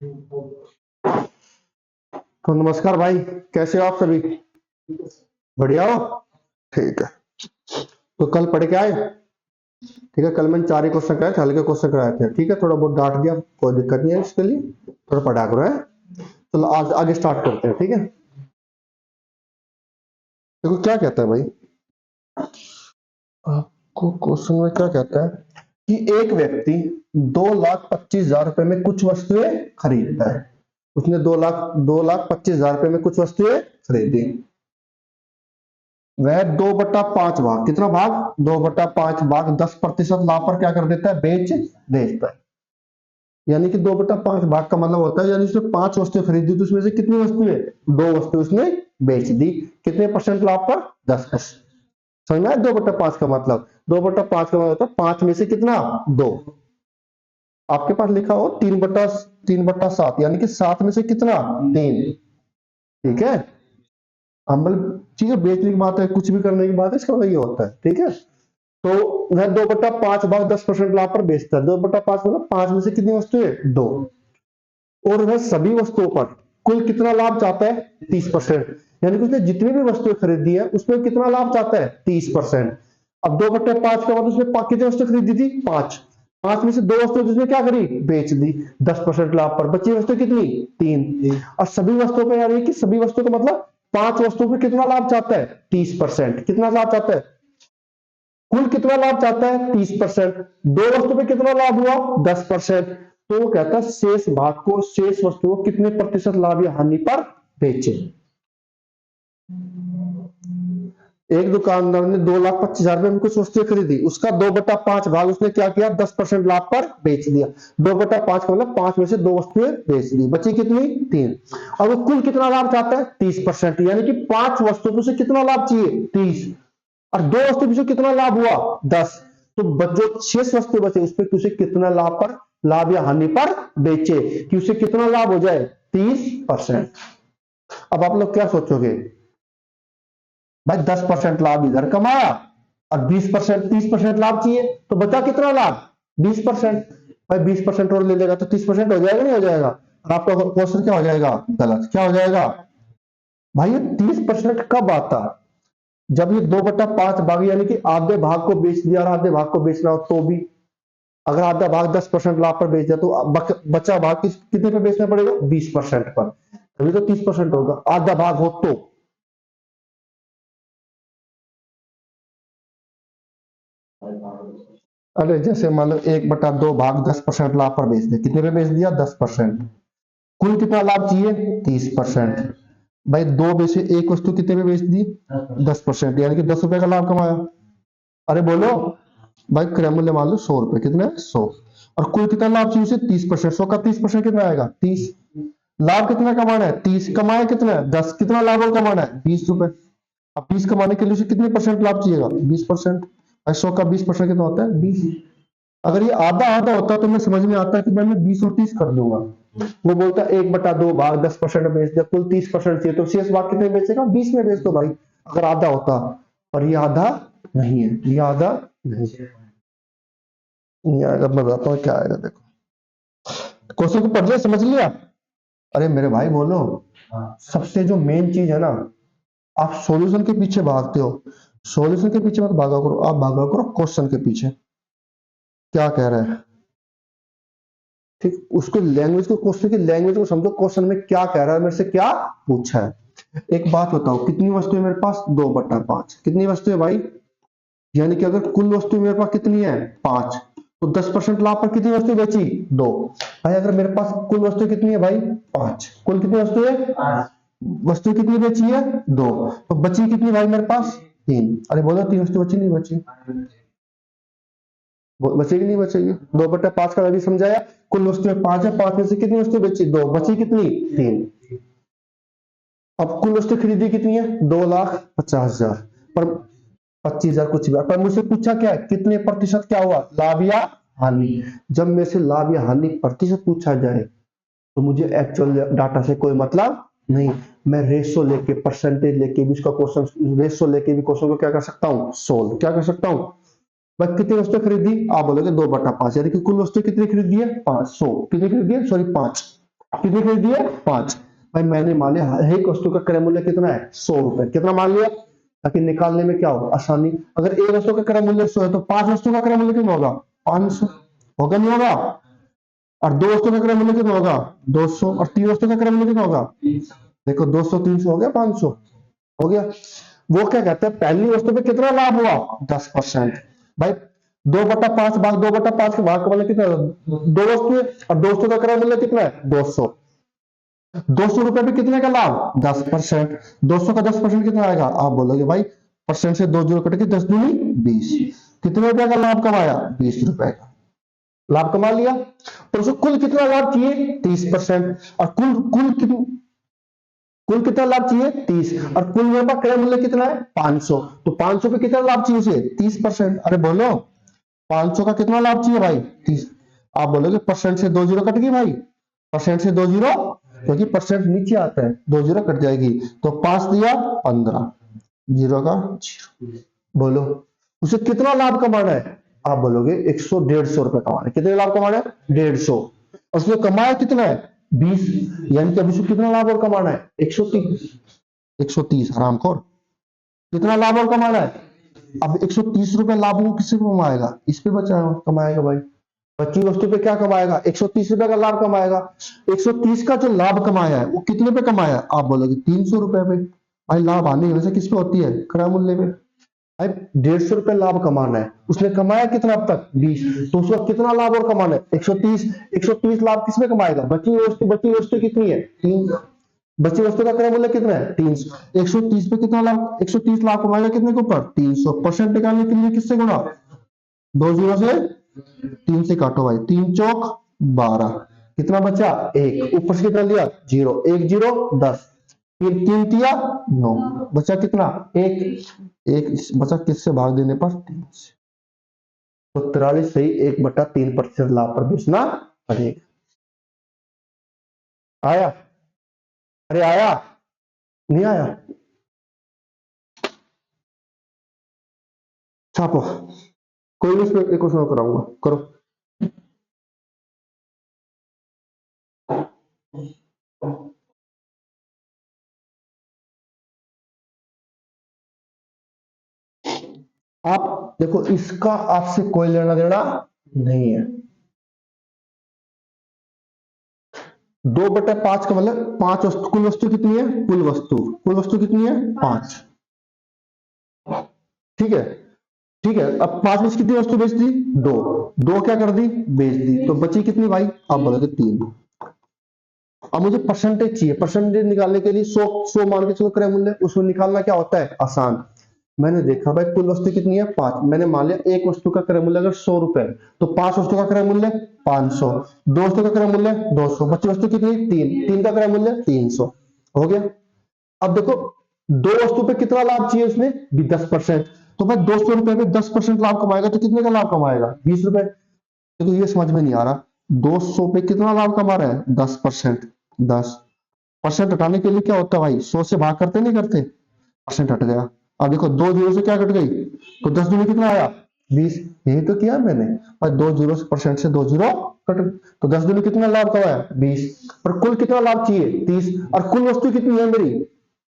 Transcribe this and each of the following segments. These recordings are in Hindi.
तो नमस्कार भाई, कैसे हो आप सभी? बढ़िया हो? ठीक है। तो कल पढ़ के आए? ठीक है, कल मैंने 4 ही क्वेश्चन कराए थे, हल्के क्वेश्चन कराए थे। ठीक है, थोड़ा बहुत डांट दिया, कोई दिक्कत नहीं है, इसके लिए थोड़ा पढ़ा करो है। चलो आज आगे स्टार्ट करते हैं। ठीक है, देखो क्या कहता है भाई, आपको क्वेश्चन में क्या कहता है कि एक व्यक्ति 2,25,000 रुपए में कुछ वस्तुएं खरीदता है। उसने 2,25,000 रुपए में कुछ वस्तुएं खरीदी। वह 2/5 भाग, कितना भाग? 2/5 भाग 10% लाभ पर क्या कर देता है? बेच देता है। यानी कि 2/5 भाग का मतलब होता है, यानी उसने 5 वस्तुएं खरीदी तो उसमें से कितनी वस्तुएं? 2 वस्तुएं उसने बेच दी। कितने परसेंट लाभ पर? 10%। समझ में आया 2/5 का मतलब? 2/5 का मतलब होता है 5 में से कितना? 2। आपके पास लिखा हो 3/7, यानी कि 7 में से कितना? 3। ठीक है, अमल ठीक है, बेचने की बात है, कुछ भी करने की बात है, इसका मतलब ये होता है। ठीक है, तो वह 2/5 भाग 10% लाभ पर बेचता है। 2/5 मतलब 5 में से कितनी वस्तुएं? 2। और वह सभी वस्तुओं पर कुल कितना लाभ चाहता है? 30%। यानी कि उसने जितनी भी वस्तुएं खरीदी है उसमें कितना लाभ चाहता है? 30%। अब 2/5 का मतलब उसने कितनी वस्तु खरीदी थी? 5। 5 में से 2 वस्तुएं उसने क्या करी? बेच दी। 10% लाभ पर बची वस्तु कितनी? 3। और सभी वस्तुओं पर, यानी कि सभी वस्तुओं का मतलब 5 वस्तुओं पर कितना लाभ चाहता है? 30%। कितना लाभ चाहता है? कुल कितना लाभ चाहता है? 30%। 2 वस्तु पे कितना लाभ हुआ? 10%। तो वो कहता है शेष भाग को, शेष वस्तु को कितने प्रतिशत लाभ या हानि पर बेचे। एक दुकानदार ने 2,25,000 रुपए में कुछ वस्तुएं खरीदी, उसका 2/5 भाग उसने क्या किया? 10% लाभ पर बेच दिया। 2/5 का मतलब 5 में से 2 वस्तुएं बेच दी, बची कितनी? 3। अब वो कुल कितना लाभ चाहता है? 30%। यानी कि 5 वस्तुओं से कितना लाभ चाहिए? 30। और 2 वस्तु पीछे कितना लाभ हुआ? 10। तो जो शेष वस्तु बचे उस पर उसे कितना लाभ पर, लाभ या हानि पर बेचे कि उसे कितना लाभ हो जाए? 30%। अब आप लोग क्या सोचोगे भाई, 10% लाभ इधर कमाया और 20% 30% लाभ चाहिए, तो बचा कितना लाभ? 20%। भाई 20% और ले लेगा तो 30% हो जाएगा, नहीं हो जाएगा? और आपका क्वेश्चन क्या हो जाएगा? गलत। क्या हो जाएगा भाई? ये 30% कब आता? जब ये 2/5 भाग, यानी कि आधे भाग को बेच दिया और आधे भाग को बेचना हो तो भी। अगर आधा भाग 10% लाभ पर बेच दिया तो बचा भाग कितने पे बेचना पड़ेगा? 20% पर। तभी तो 30% होगा, आधा भाग हो तो। अरे जैसे मान लो 1/2 भाग 10% लाभ पर बेच दिया, कितने पे बेच दिया? 10%। कुल कितना लाभ चाहिए? 30%। भाई 2 में से एक वस्तु कितने पे बेच दी? 10%, यानी कि 10 रुपए का लाभ कमाया। अरे बोलो भाई, क्रय मूल्य मान लो 100 रुपए, कितने? 100। और कुल कितना लाभ चाहिए उसे? 30%। 100 का 30% कितना आएगा? 30। लाभ कितना कमाना है? 30। कमाया कितना है? 10। कितना लाभ और कमाना है? 20 रुपए। अब 20 कमाने के लिए उसे कितने परसेंट लाभ चाहिएगा? 20%। 100 का 20% कितना होता है? 20। अगर ये आधा आधा होता तो मैं समझ में आता कि भाई मैं 20 और 30 कर दूंगा। वो बोलता 1/2 भाग 10% बेच दिया, कुल 30% चाहिए, तो शेष भाग कितने बेचेगा? 20 में बेच दो भाई, अगर आधा होता। पर ये आधा नहीं है, ये आधा नहीं आएगा। मैं बताता हूँ क्या आएगा, देखो। क्वेश्चन को पढ़ लिया, समझ लिया? अरे मेरे भाई बोलो, सबसे जो मेन चीज है ना, आप सॉल्यूशन के पीछे भागते हो। सॉल्यूशन के पीछे मत भागा करो, आप भागा करो क्वेश्चन के पीछे। क्या कह रहा है? ठीक, उसको लैंग्वेज को, क्वेश्चन की लैंग्वेज को समझो। क्वेश्चन में क्या कह रहा है, मेरे से क्या पूछा है। एक बात बताओ, कितनी वस्तुएं मेरे पास? 2/5। कितनी वस्तुएं भाई? यानी कि अगर कुल वस्तु मेरे पास कितनी है? 5। तो 10% लाभ पर कितनी वस्तु बेची? 2। भाई अगर मेरे पास कुल वस्तु कितनी है भाई? 5। कुल कितनी वस्तु है? 5। वस्तु कितनी बेची है? 2। तो बची कितनी भाई मेरे पास? 3। अरे बोलो, 3 वस्तु बची नहीं बची? बचेगी नहीं बचेगी? 2/5 का अभी समझाया। कुल वस्तुएं 5 है, 5 में से कितनी वस्तु बेची? 2। बची कितनी? 3। अब कुल वस्तु खरीदी कितनी है? 2,50,000 पर 25,000 कुछ भी। पर मुझसे पूछा क्या है? कितने प्रतिशत क्या हुआ? लाभ या हानि। जब मेरे से लाभ या हानि प्रतिशत पूछा जाए तो मुझे एक्चुअल डाटा से कोई मतलब नहीं। मैं रेशो लेके, परसेंटेज लेके भी उसका क्वेश्चन, रेशो लेके भी क्वेश्चन को क्या कर सकता हूँ? सोल्व। क्या कर सकता हूँ? भाई कितनी वस्तु खरीदी? आप बोलोगे 2/5, यानी कि कुल वस्तु कितनी खरीदी है? 500। कितनी खरीदी है? सॉरी 5। कितनी खरीदी है? 5। भाई मैंने मान लिया एक वस्तु का क्रय मूल्य कितना है? 100 रुपए। कितना मान लिया? ताकि निकालने में क्या हो आसानी। अगर एक वस्तु का क्रय मूल्य 100 है तो 5 वस्तु का क्रय मूल्य कितना होगा? 500। होगा नहीं होगा? और 2 वस्तु का क्रय मूल्य कितना होगा? 200। और 3 वस्तु का क्रय मूल्य कितना होगा? देखो 200 300 हो गया 500। हो गया। वो क्या कहते हैं पहली वस्तु पे कितना लाभ हुआ? 10%। भाई 2/5 भाग 2/5 के भाग का मतलब कितना? 2 वस्तु है और 2 वस्तु का क्रय मूल्य कितना है? 200। 200 रुपए पे कितने का लाभ? 10%। 200 का 10% कितना आएगा? आप बोलोगे भाई परसेंट से 2 जीरो कट के 10 दूनी 20। कितने रुपए का लाभ कमाया? 20 रुपए का लाभ कमा लिया। और उसको कुल कितना लाभ चाहिए? 30%। और कुल कितना लाभ चाहिए? 30। और कुल मेरे पास क्रय मूल्य कितना है? 500। तो 500 पे कितना लाभ चाहिए उसे? 30%। अरे बोलो 500 का कितना लाभ चाहिए भाई? 30। आप बोलोगे परसेंट से 2 जीरो कट गई भाई। परसेंट से 2 जीरो, क्योंकि परसेंट नीचे आता है 2 जीरो कट जाएगी। तो 5 दिया 15, जीरो का जीरो। बोलो उसे कितना लाभ कमाना है? आप बोलोगे 100 150 रुपए कमाना है। कितने लाभ कमाना है? 150। और उसने कमाया कितना है? 20। यानी कि अभी उसे कितना लाभ और कमाना है? 130। 130 हरामखोर। कितना लाभ और कमाना है? अब 130 रुपए लाभ वो किससे कमाएगा? इस पे बचा कमाएगा भाई। बची वस्तु पे क्या कमाएगा? 130 रुपए का लाभ कमाएगा। 130 का जो लाभ कमाया है वो कितने पे कमाया है? आप बोलोगे 300 रुपए पे। भाई लाभ आने की वजह किस पे होती है? क्रय मूल्य पे। भाई 150 रुपए लाभ कमाना है, उसने कमाया कितना अब तक? 20। तो उसका कितना लाभ और कमाना है? 130। 130 लाभ किसमें कमाएगा? बची वस्तु कितनी है? 3। बची वस्तु का क्रय मूल्य कितना है? 300। 130 पे कितना लाभ? 130 लाभ कमाएगा कितने के ऊपर? 300। परसेंट निकालने के लिए किससे गुणा? 2 जीरो से 3 से काटो भाई। 3 चौक 12। कितना बचा? 1। ऊपर से कितना लिया? जीरो। 1 जीरो 10। फिर 3 तिया 9। बचा कितना? 1। एक बचा किससे भाग देने पर? 3 से। तो 43 सही 1/3% लाभ पर बेचना पड़ेगा। आया? अरे आया? नहीं आया? छापो। कोई नहीं, इसमें एक क्वेश्चन और कराऊंगा, करो। आप देखो इसका आपसे कोई लेना देना नहीं है। 2/5 का मतलब 5 वस्तु। कुल वस्तु कितनी है? कुल वस्तु कितनी है? 5। ठीक है। ठीक है, अब 5 में से कितनी वस्तु बेच दी? 2। 2 क्या कर दी? बेच दी। तो बची कितनी भाई? आप बोलोगे 3। अब मुझे परसेंटेज चाहिए। परसेंटेज निकालने के लिए 100 100 मान के चलो क्रय मूल्य, उसमें निकालना क्या होता है? आसान। मैंने देखा भाई कुल वस्तु कितनी है? 5। मैंने मान लिया एक वस्तु का क्रय मूल्य अगर 100 रुपए है तो 5 वस्तु का क्रय मूल्य 500। 2 वस्तु का क्रय मूल्य 200। बची वस्तु कितनी? 3। 3 का क्रय मूल्य 300। हो गया। अब देखो 2 वस्तु पे कितना लाभ चाहिए उसने? भी 10%। तो भाई 200 रुपए पे 10% लाभ कमाएगा तो कितने का लाभ कमाएगा? 20 रुपए। तो ये समझ में नहीं आ रहा। 200 पे कितना लाभ कमा रहा है? 10%। 10% हटाने के लिए क्या होता है भाई? 100 से भाग करते नहीं करते? परसेंट हट गया। अब देखो 2 जीरो से क्या कट गई? तो 10 दूनी कितना आया? 20। यही तो किया मैंने। और 2 जीरो परसेंट से 2 जीरो कट गई। तो 10 दूनी कितना लाभ कमाया? 20। और कुल कितना लाभ चाहिए? 30। और कुल वस्तु कितनी है मेरी?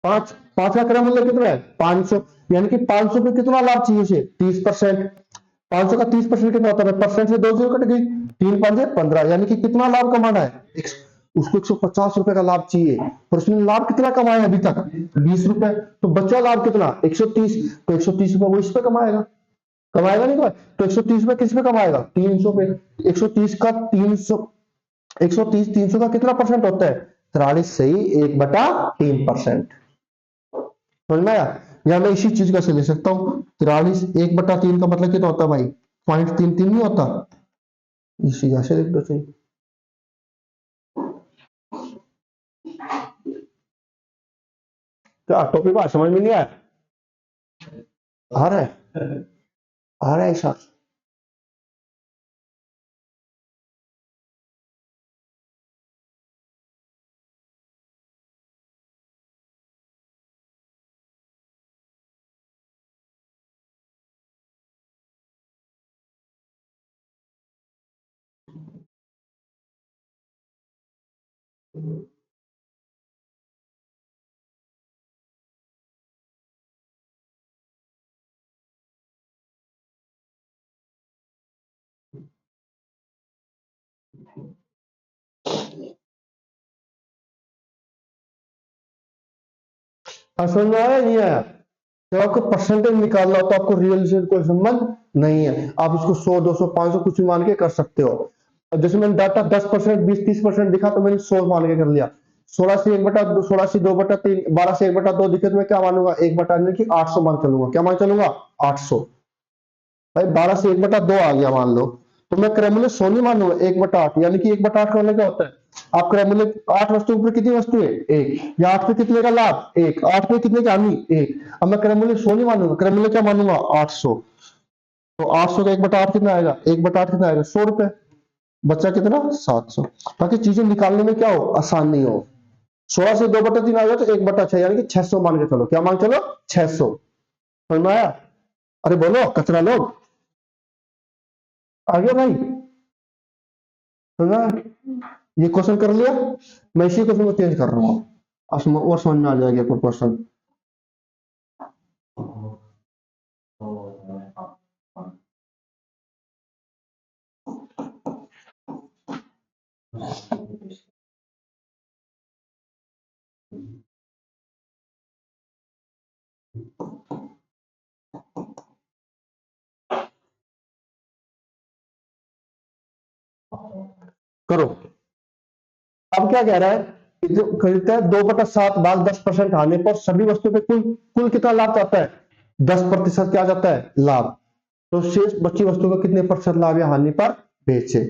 5। 5 का क्रय मूल्य कितना है? 500। यानी कि 500 पे कितना लाभ चाहिए उसे? 30%। 500 का 30% कितना होता है? परसेंट से 2 जीरो कट गई। 3 5 15। यानी कि कितना लाभ कमाना है? उसको 150 रुपए का लाभ चाहिए। और उसने लाभ कितना कमाया अभी तक? 20 रुपए। तो बचा लाभ कितना? 130। तो 130 रुपए वो इस पे कमाएगा। कमाएगा नहीं? तो 130 रुपए किस पे कमाएगा? 300 पे। 130 का 300, 130 300 का कितना परसेंट होता है? 43 सही 1/3%। समझ में आया? या मैं इसी चीज का से ले सकता हूँ 43 1/3 का मतलब कितना होता है भाई? 0.33 नहीं होता? इसी जैसे लिख दो सही। क्या टॉपिक बात समझ में नहीं आया? आ रहा है? आ रहा है ऐसा? समझ में आया नहीं आया? जब आपको परसेंटेज निकालना हो तो आपको रियल से कोई संबंध नहीं है, आप इसको 100 200 500 कुछ भी मान के कर सकते हो। अब जैसे मैंने डाटा 10% 20 30% दिखा तो मैंने 100 मान के कर लिया। 16 से 1/2 16 से 2/3 12 से 1/2 दिखे तो मैं क्या मानूंगा 1/2 की 800 मान चलूंगा। क्या मान चलूंगा 800। भाई 12 से 1/2 आ गया मान लो, तो मैं क्रैमुलर 100 नहीं मानूंगा 1/8, यानी कि 1/8 का मतलब क्या होता है, आप क्रैमुलर 8 वस्तुओं पर कितनी वस्तु है एक, या 8 पे कितने का लाभ एक, 8 पे कितने का हानि एक। अब मैं क्रैमुलर 100 नहीं मानूंगा, क्रैमुलर क्या मानूंगा 800। तो 800 का 1/8 कितना आएगा, 1/8 कितना आएगा 100 रुपए, बच्चा कितना 700। ताकि चीजें निकालने में क्या हो आसानी हो। 16 से 2/3 आ गया तो 1/6 यानी कि 600 मान के चलो। क्या मान के चलो 600। समझ में आया? अरे बोलो कचरा लोग, आ गया भाई? समझा? ये क्वेश्चन कर लिया, मैं इसी क्वेश्चन को चेंज कर रहा हूँ और समझ में आ जाएगा कोई क्वेश्चन। करो। अब क्या कह रहा है कि जो कहता है 2/7 भाग 10% आने पर सभी वस्तुओं पे कुल कुल कितना लाभ आता है 10% क्या जाता है लाभ। तो शेष बची वस्तु का कितने प्रतिशत लाभ या हानि पर बेचे।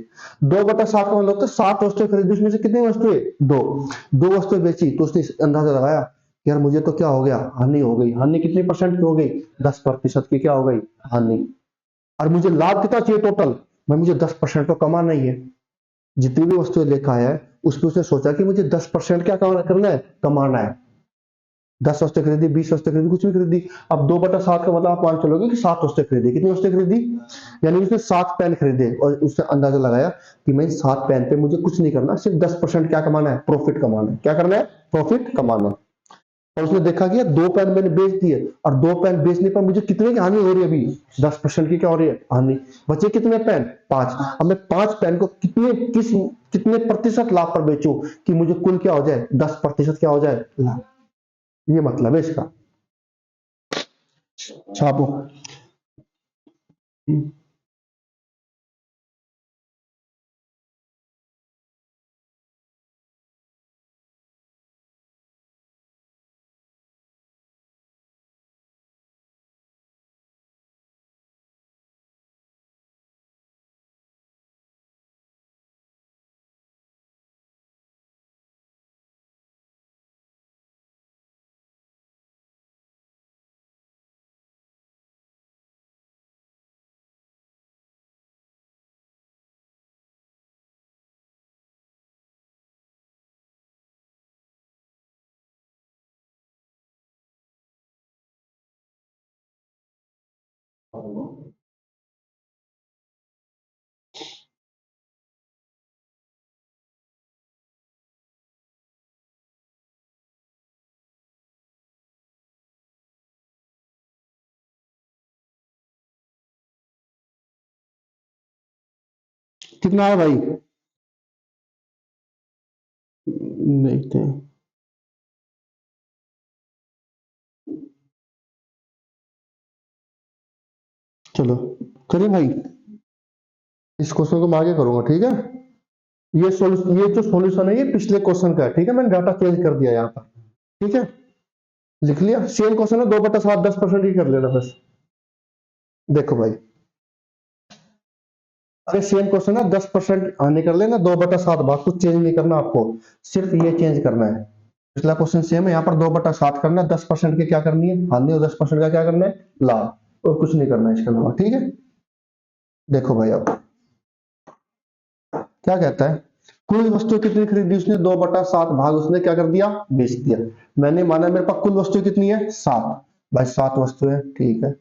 2/7 का मतलब होता है 7 वस्तुएं खरीदी, उसमें से कितनी वस्तुएं दो, दो वस्तुएं बेची तो उसने अंदाजा लगाया कि यार मुझे तो क्या हो गया हानि हो गई। हानि कितने परसेंट की हो गई 10% की क्या हो गई हानि। और मुझे लाभ कितना चाहिए टोटल, मैं मुझे 10% तो कमाना ही है। जितनी भी वस्तुएं लेकर आया है उस पर उसने सोचा कि मुझे 10% क्या करना है कमाना है। 10 वस्तुएं खरीदी 20 वस्तुएं खरीदी कुछ भी खरीदी। अब 2/7 का मतलब आप मान चलोगे कि 7 वस्तुएं खरीदी। कितनी वस्तुएं खरीदी, यानी उसने 7 पेन खरीदे और उसने अंदाजा लगाया कि मैं 7 पेन पे मुझे कुछ नहीं करना, सिर्फ 10% क्या कमाना है प्रॉफिट कमाना है। क्या करना है प्रॉफिट कमाना है। और उसने देखा कि यार 2 पेन मैंने बेच दिए और 2 पेन बेचने पर मुझे कितने की हानि हो रही है, अभी 10% की क्या हो रही है हानि। बचे कितने पेन 5। अब मैं 5 पेन को कितने प्रतिशत लाभ पर बेचूं कि मुझे कुल क्या हो जाए 10% क्या हो जाए लाभ। ये मतलब है इसका। छापो। कितना है भाई देखते हैं। चलो करिए भाई, इस क्वेश्चन को मैं आगे करूंगा ठीक है। ये जो सॉल्यूशन है ये पिछले क्वेश्चन का है ठीक है, मैंने डाटा चेंज कर दिया यहाँ पर। ठीक है लिख लिया, सेम क्वेश्चन है 2/7 10% ही कर लेना बस। देखो भाई, अरे सेम क्वेश्चन है 10% हानि कर लेना 2/7 भाग, कुछ चेंज नहीं करना आपको, सिर्फ ये चेंज करना है। पिछला क्वेश्चन सेम है, यहाँ पर 2/7 करना है, 10% की क्या करनी है हानि और 10% का क्या करना है लाभ, और कुछ नहीं करना है इसके अलावा। ठीक है देखो भाई अब क्या कहता है, कुल वस्तु कितनी खरीदी उसने 2/7 भाग उसने क्या कर दिया बेच दिया। मैंने माना मेरे पास कुल वस्तु कितनी है 7, भाई 7 वस्तु है ठीक है।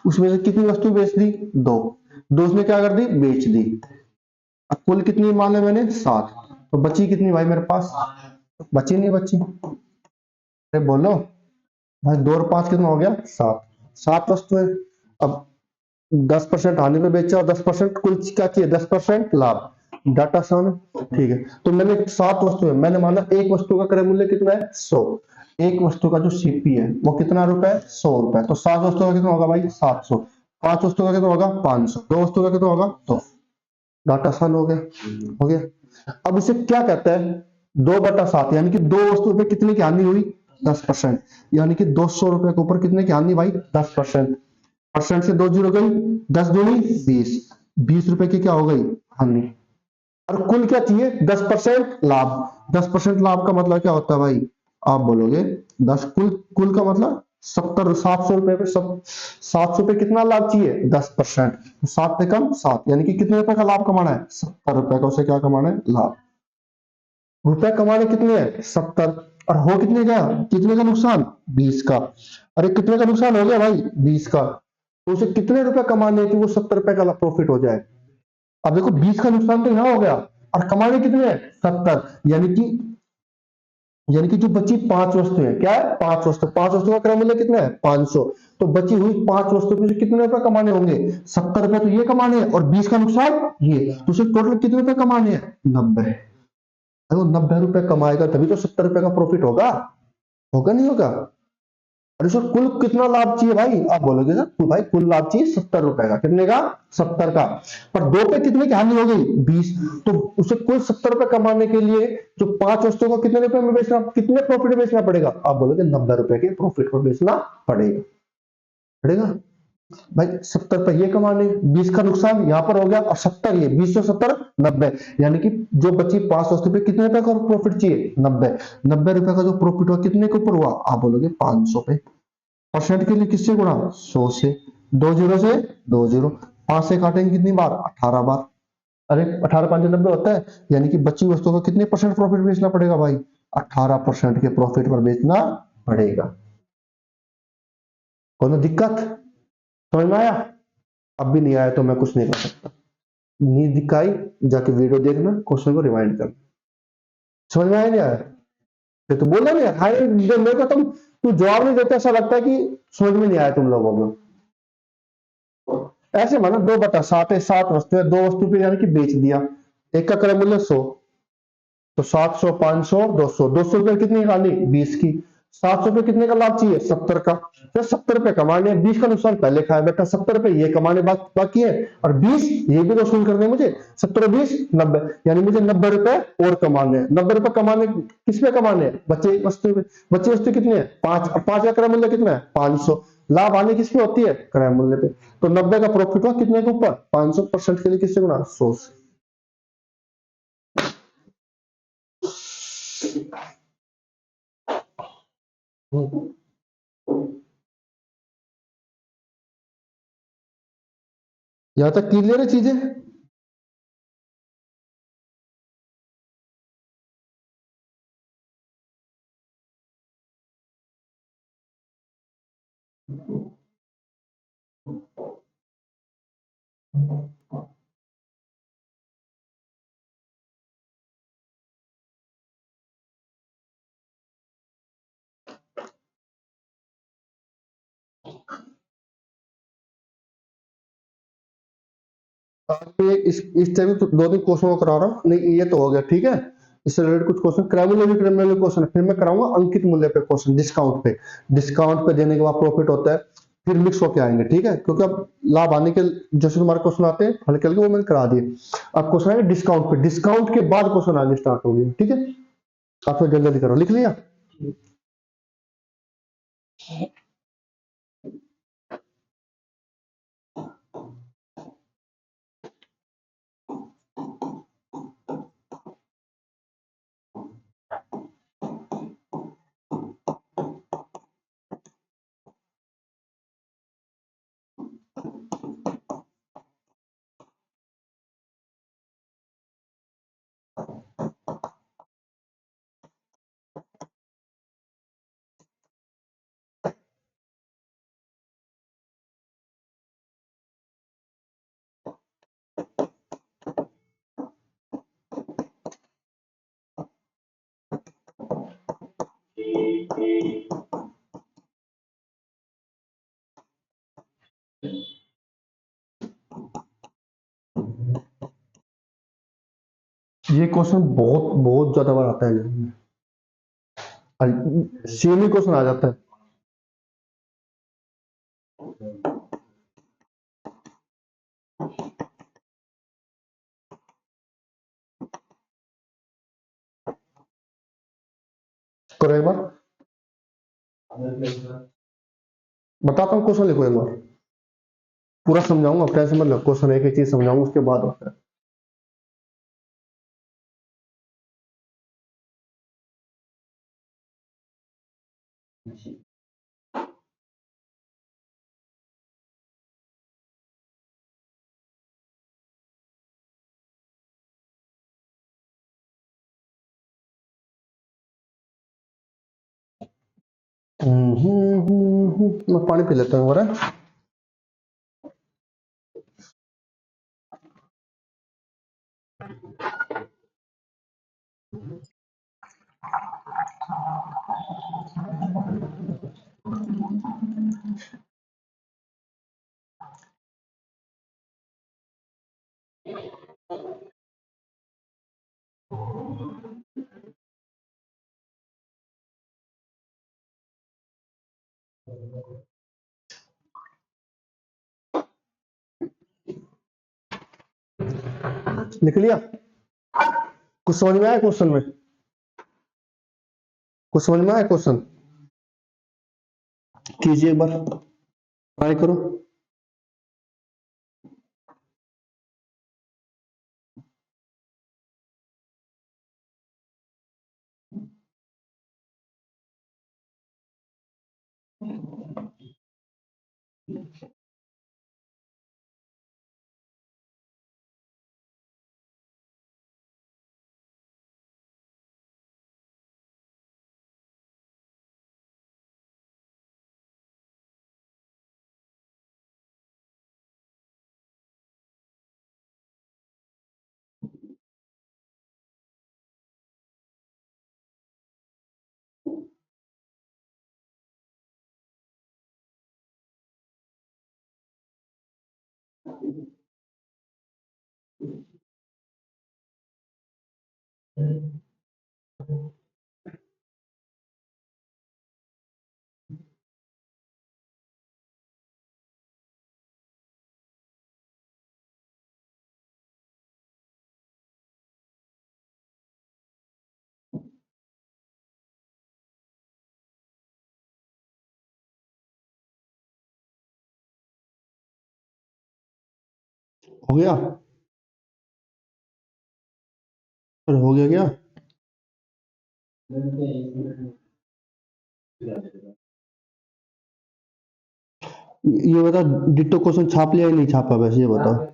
उसमें से कितनी वस्तु बेच दी 2, 2 उसने क्या कर दी बेच दी। अब कुल कितनी माना मैंने 7, तो बची कितनी भाई मेरे पास? बची नहीं बची? अरे बोलो भाई, 2 और 5 कितना हो गया? 7। 7 वस्तुएं। अब 10% हानि पे बेचा और 10% कुल क्या चाहिए? 10% लाभ। डाटा सन ठीक है। तो मैंने 7 वस्तुएं, मैंने माना एक वस्तु का क्रय मूल्य कितना है? 100। एक वस्तु का जो सीपी है वो कितना रुपए? 100 रुपए। तो 7 वस्तु का कितना होगा भाई? 700। 5 वस्तु का कितना होगा? 500। 2 वस्तु का कितना होगा? तो डाटा सन हो गया। हो गया। अब इसे क्या कहता है? 2/7, यानी कि 2 वस्तु पे कितने की हानि हुई? 10%। यानी कि 200 रुपए के ऊपर कितने की हानि भाई? 10%। परसेंट से 2 जीरो गई, 10 दूनी 20। 20 रुपए की क्या हो गई? हानि। और कुल क्या चाहिए? 10% लाभ। 10% लाभ का मतलब क्या होता है भाई? आप बोलोगे 10 कुल, कुल का मतलब 70, 700 रुपए पे सब, 700 पे कितना लाभ चाहिए? 10%। 7 पे कम 7, यानी कि कितने रुपए का लाभ कमाना है? 70 रुपए का। उसे क्या कमाना है? लाभ। रुपए कमाने कितने हैं? 70। और हो कितने का? कितने का नुकसान? 20 का। अरे कितने का नुकसान हो गया भाई? 20 का। तो उसे कितने रुपए कमाने हैं कि वो 70 रुपए का प्रॉफिट हो जाए? अब देखो 20 का नुकसान तो यहां हो गया, और कमाने कितने हैं? 70। यानी कि जो बची 5 वस्तु है, क्या है? 5 वस्तु। 5 वस्तु का क्रय मूल्य कितना है? 500। तो बची हुई 5 वस्तु पे कितने रुपए कमाने होंगे? 70 रुपए तो ये कमाने हैं, और 20 का नुकसान ये। तो उसे टोटल कितने रुपए कमाने हैं? 90। अरे वो 90 रुपए कमाएगा तभी तो 70 रुपए का प्रॉफिट होगा। होगा नहीं होगा? अरे सर कुल कितना लाभ चाहिए भाई? आप बोलोगे सर तो भाई कुल लाभ चाहिए 70 रुपए का। कितने का? 70 का। पर 2 पे कितने की हानि हो गई? 20। तो उसे कुल 70 रुपए कमाने के लिए जो 5 वस्तुओं को कितने रुपए में बेचना, कितने प्रॉफिट में बेचना पड़ेगा? आप बोलोगे 90 रुपए के प्रॉफिट पर बेचना पड़ेगा। पड़ेगा भाई। 70 पे ये कमाने, 20 का नुकसान यहां पर हो गया, और 70 ये 20 से 70 90। यानी कि जो बची 5 वस्तु पे कितने रुपए का प्रॉफिट चाहिए? 90। 90 रुपए का जो प्रॉफिट हुआ कितने के ऊपर हुआ? आप बोलोगे 500 पे। परसेंट के लिए किससे गुणा? 100 से। 2 जीरो से 2 जीरो। 5 से काटेंगे कितनी बार? 18 बार। अरे 18×5 = 90 होता है। यानी कि बची वस्तुओं का कितने परसेंट प्रॉफिट बेचना पड़ेगा भाई? 18% के प्रॉफिट पर बेचना पड़ेगा। कोनो दिक्कत? समझ में आया? अब भी नहीं आया तो मैं कुछ नहीं कर सकता। नहीं दिखाई, जाके वीडियो देखना, क्वेश्चन को रिवाइंड करना। समझ में आया नहीं आया? ये तो बोला नहीं हाय, मेरे को तुम, तू जवाब नहीं देता, ऐसा लगता है कि समझ में नहीं आया तुम लोगों को। ऐसे मानो 2/7 है, 7 वस्तु है, 2 वस्तु पे यानी कि बेच दिया। एक का क्रय मूल्य 100। तो 700, 500, 200। 200 रुपए कितनी हानि? 20 की। 700 पे कितने का लाभ चाहिए? 70 का। तो 70 रुपए कमाने हैं, 20 का नुकसान पहले खाया बेटा। 70 रुपए ये कमाने बाकी है, और 20 ये भी वसूल करने हैं मुझे। 70 और 20 90, यानी मुझे 90 रुपए और कमाने हैं। 90 रुपए कमाने किस पे कमाने हैं? बचे वस्तु पे। बची वस्तु कितनी है? 5। और 5 का क्रय मूल्य कितना है? 500। लाभ हानि किस पे होती है? क्रय मूल्य पे। तो 90 का प्रॉफिट हुआ कितने के ऊपर? 500%। के लिए किससे गुणा? 100 से। यहां तक क्लियर है चीजें? आज मैं इस टाइम तो 2 दिन क्वेश्चन को करा रहा हूँ। नहीं ये तो हो गया ठीक है। इससे रिलेटेड कुछ क्वेश्चन, क्रैमुलर क्वेश्चन, फिर मैं कराऊंगा अंकित मूल्य पे क्वेश्चन, डिस्काउंट पे। डिस्काउंट पे देने के बाद प्रॉफिट होता है, फिर मिक्स होके आएंगे ठीक है। क्योंकि अब लाभ आने के जैसे तुम्हारे क्वेश्चन आते हैं हल्के हल्के, वो मैंने करा दिए। अब क्वेश्चन आएंगे डिस्काउंट पे, डिस्काउंट के बाद क्वेश्चन आगे स्टार्ट हो गए ठीक है। आप तो जल्दी जल्दी करो, लिख लिया? ये क्वेश्चन बहुत बहुत ज्यादा बार आता है एग्जाम में, सेम ही क्वेश्चन आ जाता है। करो एक बार, बताता हूँ क्वेश्चन, लिखो एक बार, पूरा समझाऊंगा, टेंशन मत लो, क्वेश्चन एक एक चीज समझाऊंगा उसके बाद होता है। मैं पानी पी लेता हूँ एक बार। लिख लिया? कुछ समझ में आया क्वेश्चन में? कुछ समझ में आया क्वेश्चन? कीजिए एक बार, ट्राई करो। हो गया? फिर हो गया क्या? ये बता, डिट्टो क्वेश्चन छाप लिया या नहीं छापा, वैसे ये बताओ।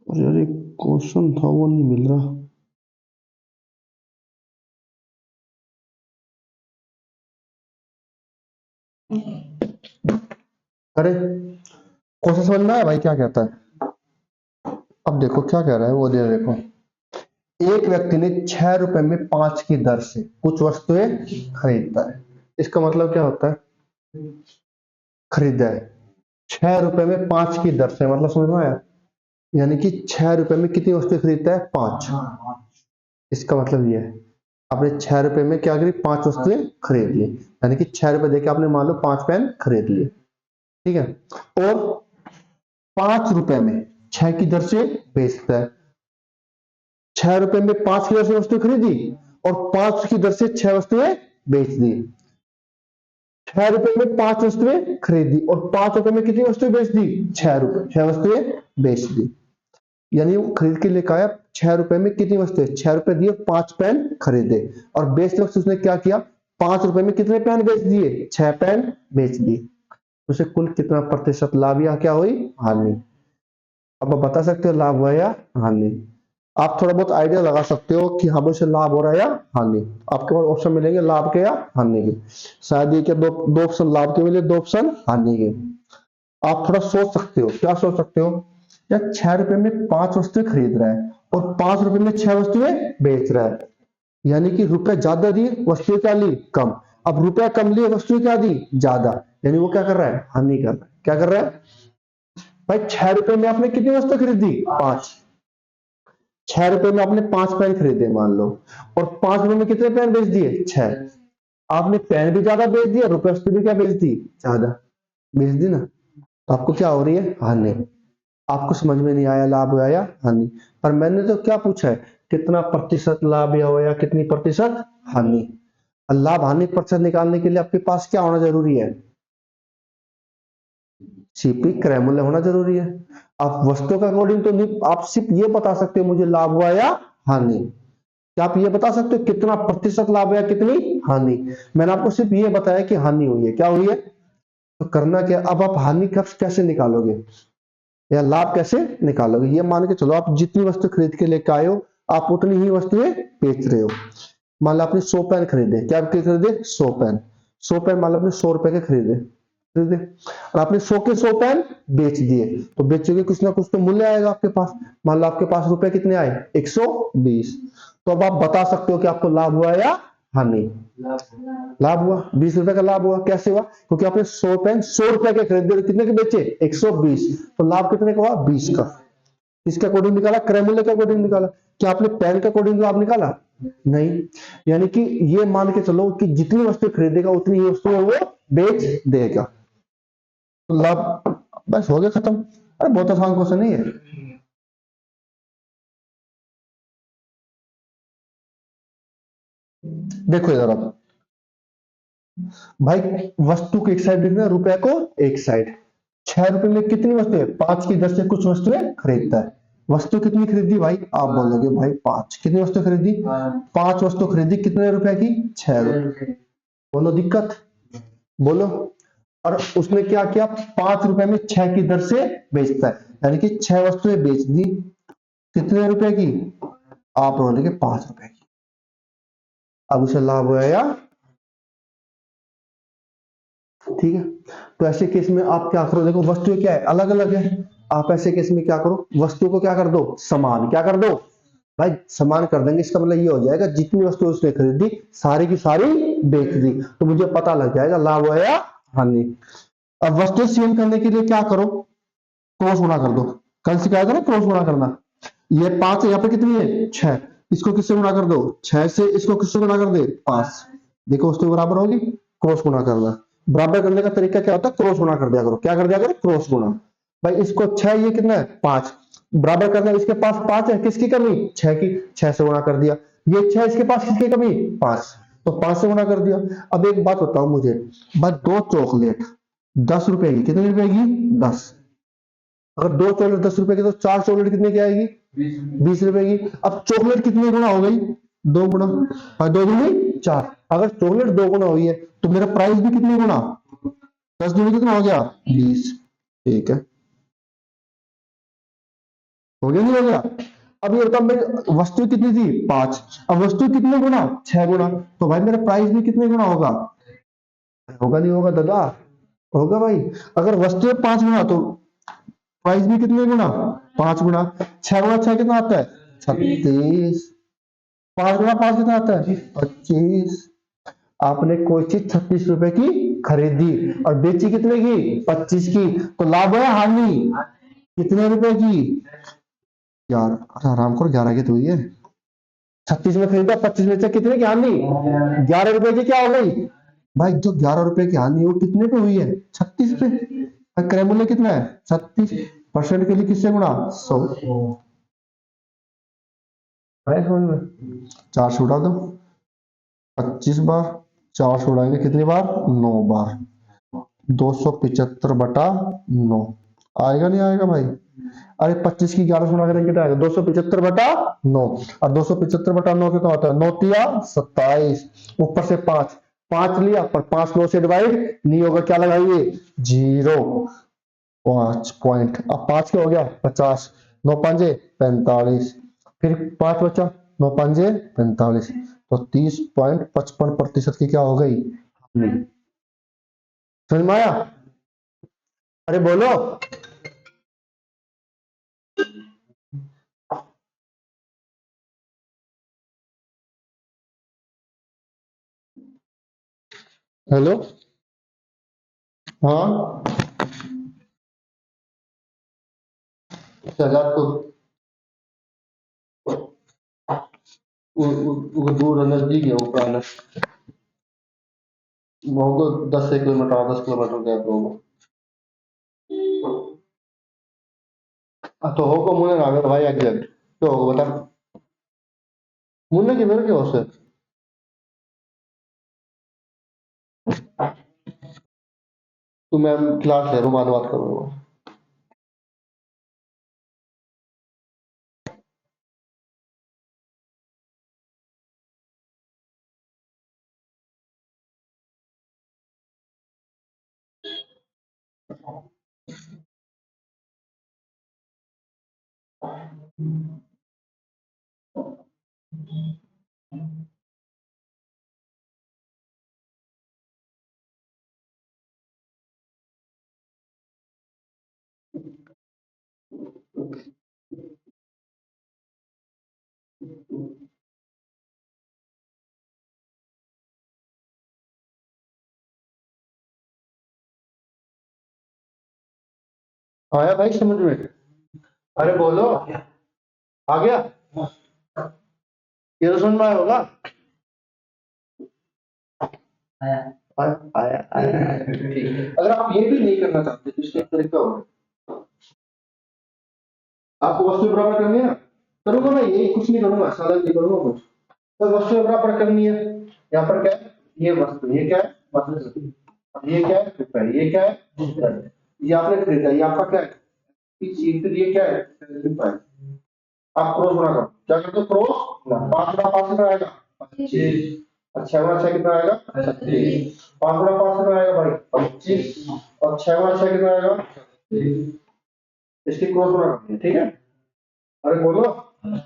अरे यार, एक क्वेश्चन था वो नहीं मिल रहा। अरे क्वेश्चन समझ में आया भाई क्या कहता है? अब देखो क्या कह रहा है वो, दे देखो। एक व्यक्ति ने 6 रुपए में 5 की दर से कुछ वस्तुएं खरीदता है। इसका मतलब क्या होता है? खरीदा है 6 रुपए में 5 की दर से, मतलब समझ में आया? यानी कि 6 रुपए में कितनी वस्तुएं खरीदता है? 5। इसका मतलब ये है, आपने 6 रुपए में क्या करी? 5 वस्तुएं खरीद ली, यानी कि 6 रुपए देके आपने मान लो 5 पेन खरीद लिए, ठीक है। और 5 रुपए में 6 की दर से बेचता है। 6 रुपए में 5 की दर से वस्तु खरीदी और 5 की दर से 6 वस्तुएं बेच दी। 6 रुपए में 5 वस्तुएं खरीदी और 5 रुपए में कितनी वस्तुएं बेच दी? 6 रुपए, 6 वस्तुएं बेच दी। यानी वो खरीद के लेकर आया 6 रुपए में कितनी वस्तुएं? 6 रुपए दिए, 5 पेन खरीदे और बेचते वक्त उसने क्या किया? ₹5 में कितने पेन बेच दिए? 6 पेन बेच दिए। तो उसे कुल कितना प्रतिशत लाभ या क्या हुई? हानि। अब आप बता सकते हो लाभ हुआ या हानि। आप थोड़ा बहुत आइडिया लगा सकते हो कि हाँ से लाभ हो रहा है या हानि। आपके पास ऑप्शन मिलेंगे लाभ के या हानि के। शायद ये क्या दो ऑप्शन लाभ के मिले, 2 ऑप्शन हानि के। आप थोड़ा सोच सकते हो, क्या सोच सकते हो? यार ₹6 में 5 वस्तुएं खरीद रहा है और ₹5 में 6 वस्तुएं बेच रहा है, यानी कि रुपए ज्यादा दिए, वस्तुएं क्या ली? कम। अब रुपया कम लिए, वस्तुएं क्या दी? ज्यादा। यानी वो क्या कर रहा है? हानि कर रहा है। क्या कर रहा है भाई? ₹6 में आपने कितनी वस्तु खरीदी? 5। ₹6 में आपने 5 पेन खरीदे मान लो, और ₹5 में कितने पेन बेच दिए? 6। आपने पेन भी ज्यादा बेच दिया, रुपए वस्तु भी क्या बेच दी? ज्यादा बेच दी ना। तो आपको क्या हो रही है? हानि। आपको समझ में नहीं आया लाभ हुआ या हानि। पर मैंने तो क्या पूछा है? कितना प्रतिशत लाभ या हुआ या कितनी प्रतिशत हानि। और लाभ हानि प्रतिशत निकालने के लिए आपके पास क्या होना जरूरी है? सीपी क्रय मूल्य होना जरूरी है। आप वस्तु के अकॉर्डिंग तो नहीं, आप सिर्फ ये बता सकते हो मुझे लाभ हुआ या हानि। क्या आप ये बता सकते हो कितना प्रतिशत लाभ हुआ या कितनी हानि? मैंने आपको सिर्फ ये बताया कि हानि हुई है। क्या हुई है? तो करना क्या? अब आप हानि कैसे निकालोगे या लाभ कैसे निकालोगे? ये मान के चलो आप जितनी वस्तु खरीद के लेके आए हो, आप उतनी ही वस्तुएं बेच रहे हो। मान लो आपने 100 पेन खरीदे। क्या खरीदे? 100 पेन। 100 पेन मान लो आपने ₹100 के खरीदे, और आपने 100 के 100 पेन बेच दिए। तो बेचोगे कुछ ना कुछ तो मूल्य आएगा आपके पास। मान लो आपके पास रुपए कितने आए? 120। तो अब आप बता सकते हो कि आपको लाभ हुआ या हानि। लाभ हुआ। ₹20 का लाभ हुआ। कैसे हुआ? क्योंकि आपने 100 पेन ₹100 के खरीदे, कितने के बेचे? 120। तो लाभ कितने का हुआ? 20 का। इसके अकॉर्डिंग निकाला, क्रय मूल्य के अकॉर्डिंग निकाला। क्या आपने पेन के अकॉर्डिंग लाभ निकाला? नहीं। यानी कि ये मान के चलो कि जितनी वस्तु खरीदेगा उतनी ही वस्तु वो बेच देगा। तो लाभ बस हो गया खत्म। अरे बहुत आसान क्वेश्चन नहीं है। देखो इधर आप भाई, वस्तु को एक साइड देखना, रुपए को एक साइड। ₹6 में कितनी वस्तुएं? 5 की दर से कुछ वस्तुएं खरीदता है। वस्तु कितनी खरीदी भाई? आप बोलोगे भाई 5। कितनी वस्तु खरीदी? 5 वस्तु खरीदी। कितने रुपए की? ₹6। बोलो दिक्कत, बोलो। और उसने क्या किया? ₹5 में 6 की दर से बेचता है, यानी कि 6 वस्तुएं बेच दी। कितने रुपए की? आप बोलोगे ₹5 की। अब उसे लाभ हुआ या? ठीक है। तो ऐसे केस में आप क्या करो? देखो वस्तु क्या है? अलग अलग है। आप ऐसे केस में क्या करो? वस्तु को क्या कर दो? समान। क्या कर दो भाई? समान कर देंगे। इसका मतलब ये हो जाएगा जितनी वस्तु उसने खरीदी सारी की सारी बेच दी। तो मुझे पता लग जाएगा लाभ हुआ या हानि। अब वस्तु सेम करने के लिए क्या करो? क्रॉस गुणा कर दो। कल सिखाया था ना क्रॉस गुणा करना। ये 5 है, यहाँ पे कितनी है? 6। इसको किससे गुणा कर दो? 6 से। इसको किससे गुणा कर दे? 5। देखो वस्तु बराबर होगी। क्रॉस गुणा करना। बराबर करने का तरीका क्या होता है? क्रॉस गुणा कर दिया करो। क्या कर दिया करो? क्रॉस गुणा। भाई इसको 6, ये कितना है? 5। बराबर करना है, इसके पास 5 है, किसकी कमी? 6 की। 6 से गुणा कर दिया। ये 6, इसके पास किसकी कमी? 5। तो 5 से गुणा कर दिया। अब एक बात बताओ मुझे, बस 2 चॉकलेट ₹10 की। कितने रुपए की? 10। अगर 2 चॉकलेट ₹10 की, तो 4 चॉकलेट कितने की आएगी? ₹20 की। अब चॉकलेट कितनी गुना हो गई? 2 गुना। और 2 दूनी 4। अगर चॉकलेट 2 गुना हुई है तो मेरा प्राइस भी कितनी गुना? 10 दूनी कितना हो गया? 20। ठीक है, हो गया नहीं हो गया? अब ये बताओ मेरी वस्तु कितनी थी? 5। अब वस्तु कितने गुना? 6 गुना। तो भाई मेरा प्राइस भी कितने गुना होगा? होगा नहीं होगा दादा? होगा भाई। अगर वस्तु 5 गुना तो प्राइस भी कितने गुना? 5 गुना। 6 गुना 6 कितना आता है? 36। 5 गुना 5 कितना आता है? 25। आपने कोई चीज ₹36 की खरीदी और बेची कितने की? 25 की। तो लाभ है हानि? कितने रुपए की? यार अरे आराम करो, 11 की तो हुई है। 36 में खरीदा, 25 में से कितने की हानि? ₹11 की। क्या हो गई भाई? जो ₹11 की हानि वो कितने पे हुई है? 36 पे। और क्रय मूल्य कितना है? 36%। के लिए किससे गुणा? 100। है समझ में? 4 से उड़ा दो। 25 बार 4 से उड़ाएंगे कितनी बार? 9 बार। 275/9 आएगा नहीं आएगा भाई? अरे 25 की 11 से गुणा करेंगे कितना आएगा? 275/9। और 275/9 कितना होता है? 9 तिया 27, ऊपर से 5। 5 लिया पर 5 9 से डिवाइड नहीं होगा, क्या लगाइए 0, 5 पॉइंट। अब 5 क्या हो गया 50, 9 पंजे 45, फिर 5 बचा, 9 पंजे 45, तो 30.55% की क्या हो गई हानि। समझ में आया? अरे बोलो। हेलो। हाँ। शहजादपुर। वो दूर नजदीक है वो पुराना, वो होगा 10 किलोमीटर 10 किलोमीटर गैप होगा। तो होगा मुझे ना भाई एग्जैक्ट तो होगा बता, मुन्ने की मेरे क्या हो सर। तो मैं क्लास ले रहा हूँ, बाद में बात करूंगा। आया भाई समझ में? अरे बोलो। आ गया? ये तो सुन में आया होगा। आया आया आया आया। ठीक है, अगर आप ये भी नहीं करना चाहते तो इसका एक तरीका होगा, आपको वस्तु बराबर करनी है ना, करूंगा मैं यही, कुछ नहीं करूंगा, सादा नहीं करूंगा कुछ। तो वस्तु बराबर करनी है, यहाँ पर क्या है, ये वस्तु, ये क्या है वस्तु, अब ये क्या है रुपए, ये क्या है रुपए। ये आपने खरीदा, ये आपका क्या है पीछे, फिर ये क्या है रुपए। आप क्रॉस बना करो, क्या करते हो क्रॉस ना, 5 गुणा 5 कितना आएगा 25, और 6 गुणा 6 कितना आएगा 36, 5 गुणा 5 कितना आएगा भाई 25, और 6 गुणा 6 कितना आएगा 36। इसकी क्रॉस बना करते हैं, ठीक है। अरे बोलो।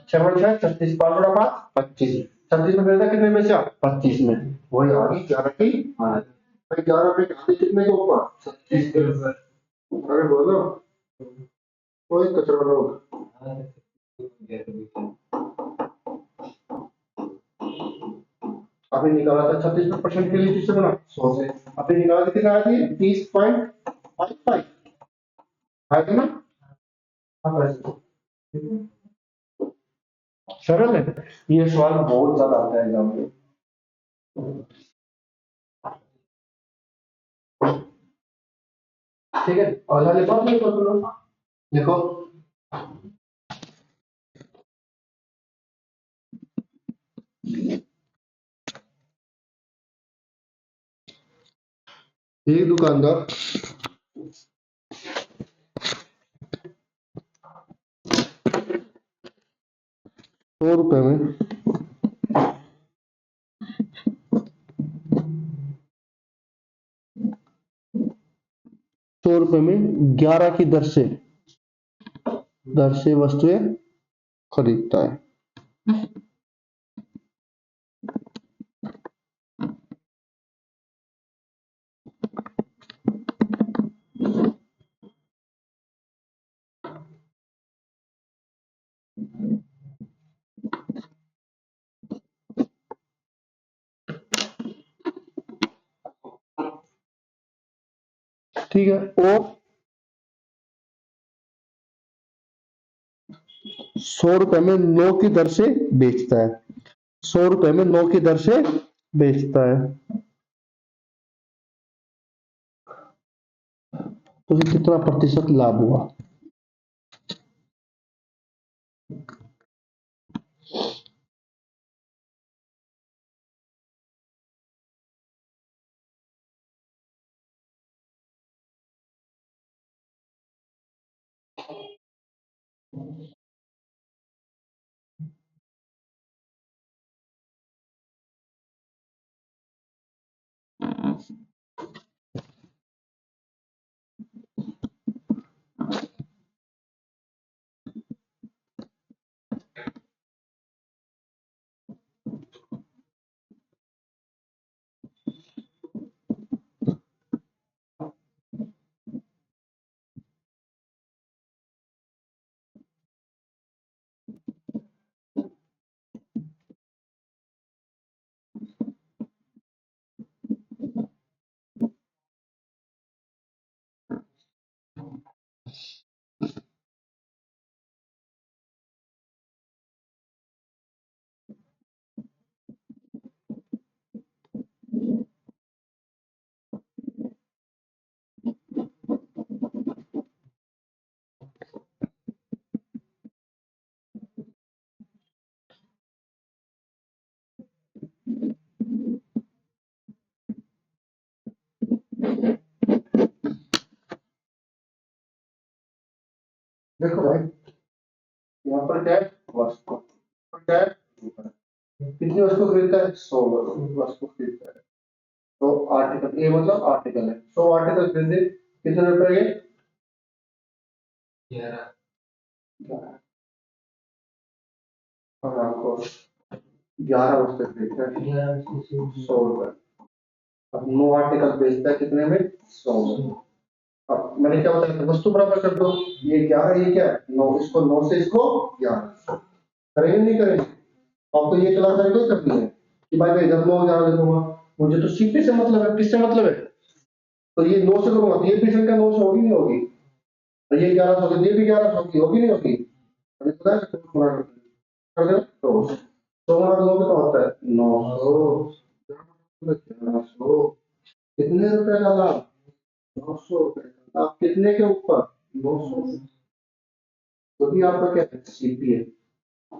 6 गुणा 6 36, 5 गुणा 5 25, 36 में मिलता कितने में से 25 में, वही आ गई 11 की। हाँ भाई 11 में आधी कितने के ऊपर 36 के ऊपर। अरे बोलो, कोई कचरा लोग। अभी निकाला था 36% के लिए किससे बना 100 से, अभी निकाला था कितना आया था 30.55 आया था ना। हाँ वैसे सरल है, ये सवाल बहुत ज्यादा आता है एग्जाम में। ठीक है, और लिखो लिखो सुनो, लिखो। एक दुकानदार 100 रुपए में 100 रुपए में 11 की दर से वस्तुएं खरीदता है। ठीक है, और 100 रुपए में 9 की दर से बेचता है, 100 रुपए में 9 की दर से बेचता है, तो फिर कितना प्रतिशत लाभ हुआ। देखो भाई, यहाँ पर क्या है, वस्तु, और क्या है, कितनी वस्तु खरीदता है, 100 वस्तु खरीदता है। तो आर्टिकल, ये मतलब आर्टिकल है, 100 आर्टिकल खरीदे, कितने रुपए के, 11। और आपको 11 वस्तु खरीदता है 100 रुपए। अब 9 आर्टिकल बेचता है कितने में, 100 में। अब मैंने क्या बताया, वस्तु बराबर कर दो, ये 11, ये क्या है, 9, इसको 9 से इसको 11 करेंगे, नहीं करेंगे। आपको ये क्लास नहीं करनी है कि भाई मैं जब 9 11 लिखूंगा, मुझे तो सीपी से मतलब है, किससे मतलब है, तो ये 9 से करूंगा तो ये भी संख्या 9 से होगी, नहीं होगी, और ये 11 से होगी, ये भी 11 से होगी, होगी नहीं होगी, अभी पता है तो गुणा कर देना। तो गुणा 2 कितना होता है, 900, 900, कितने रुपए का लाभ, 900 रुपए का लाभ, कितने के ऊपर, 900, तो भी आपका क्या है, सीपी है।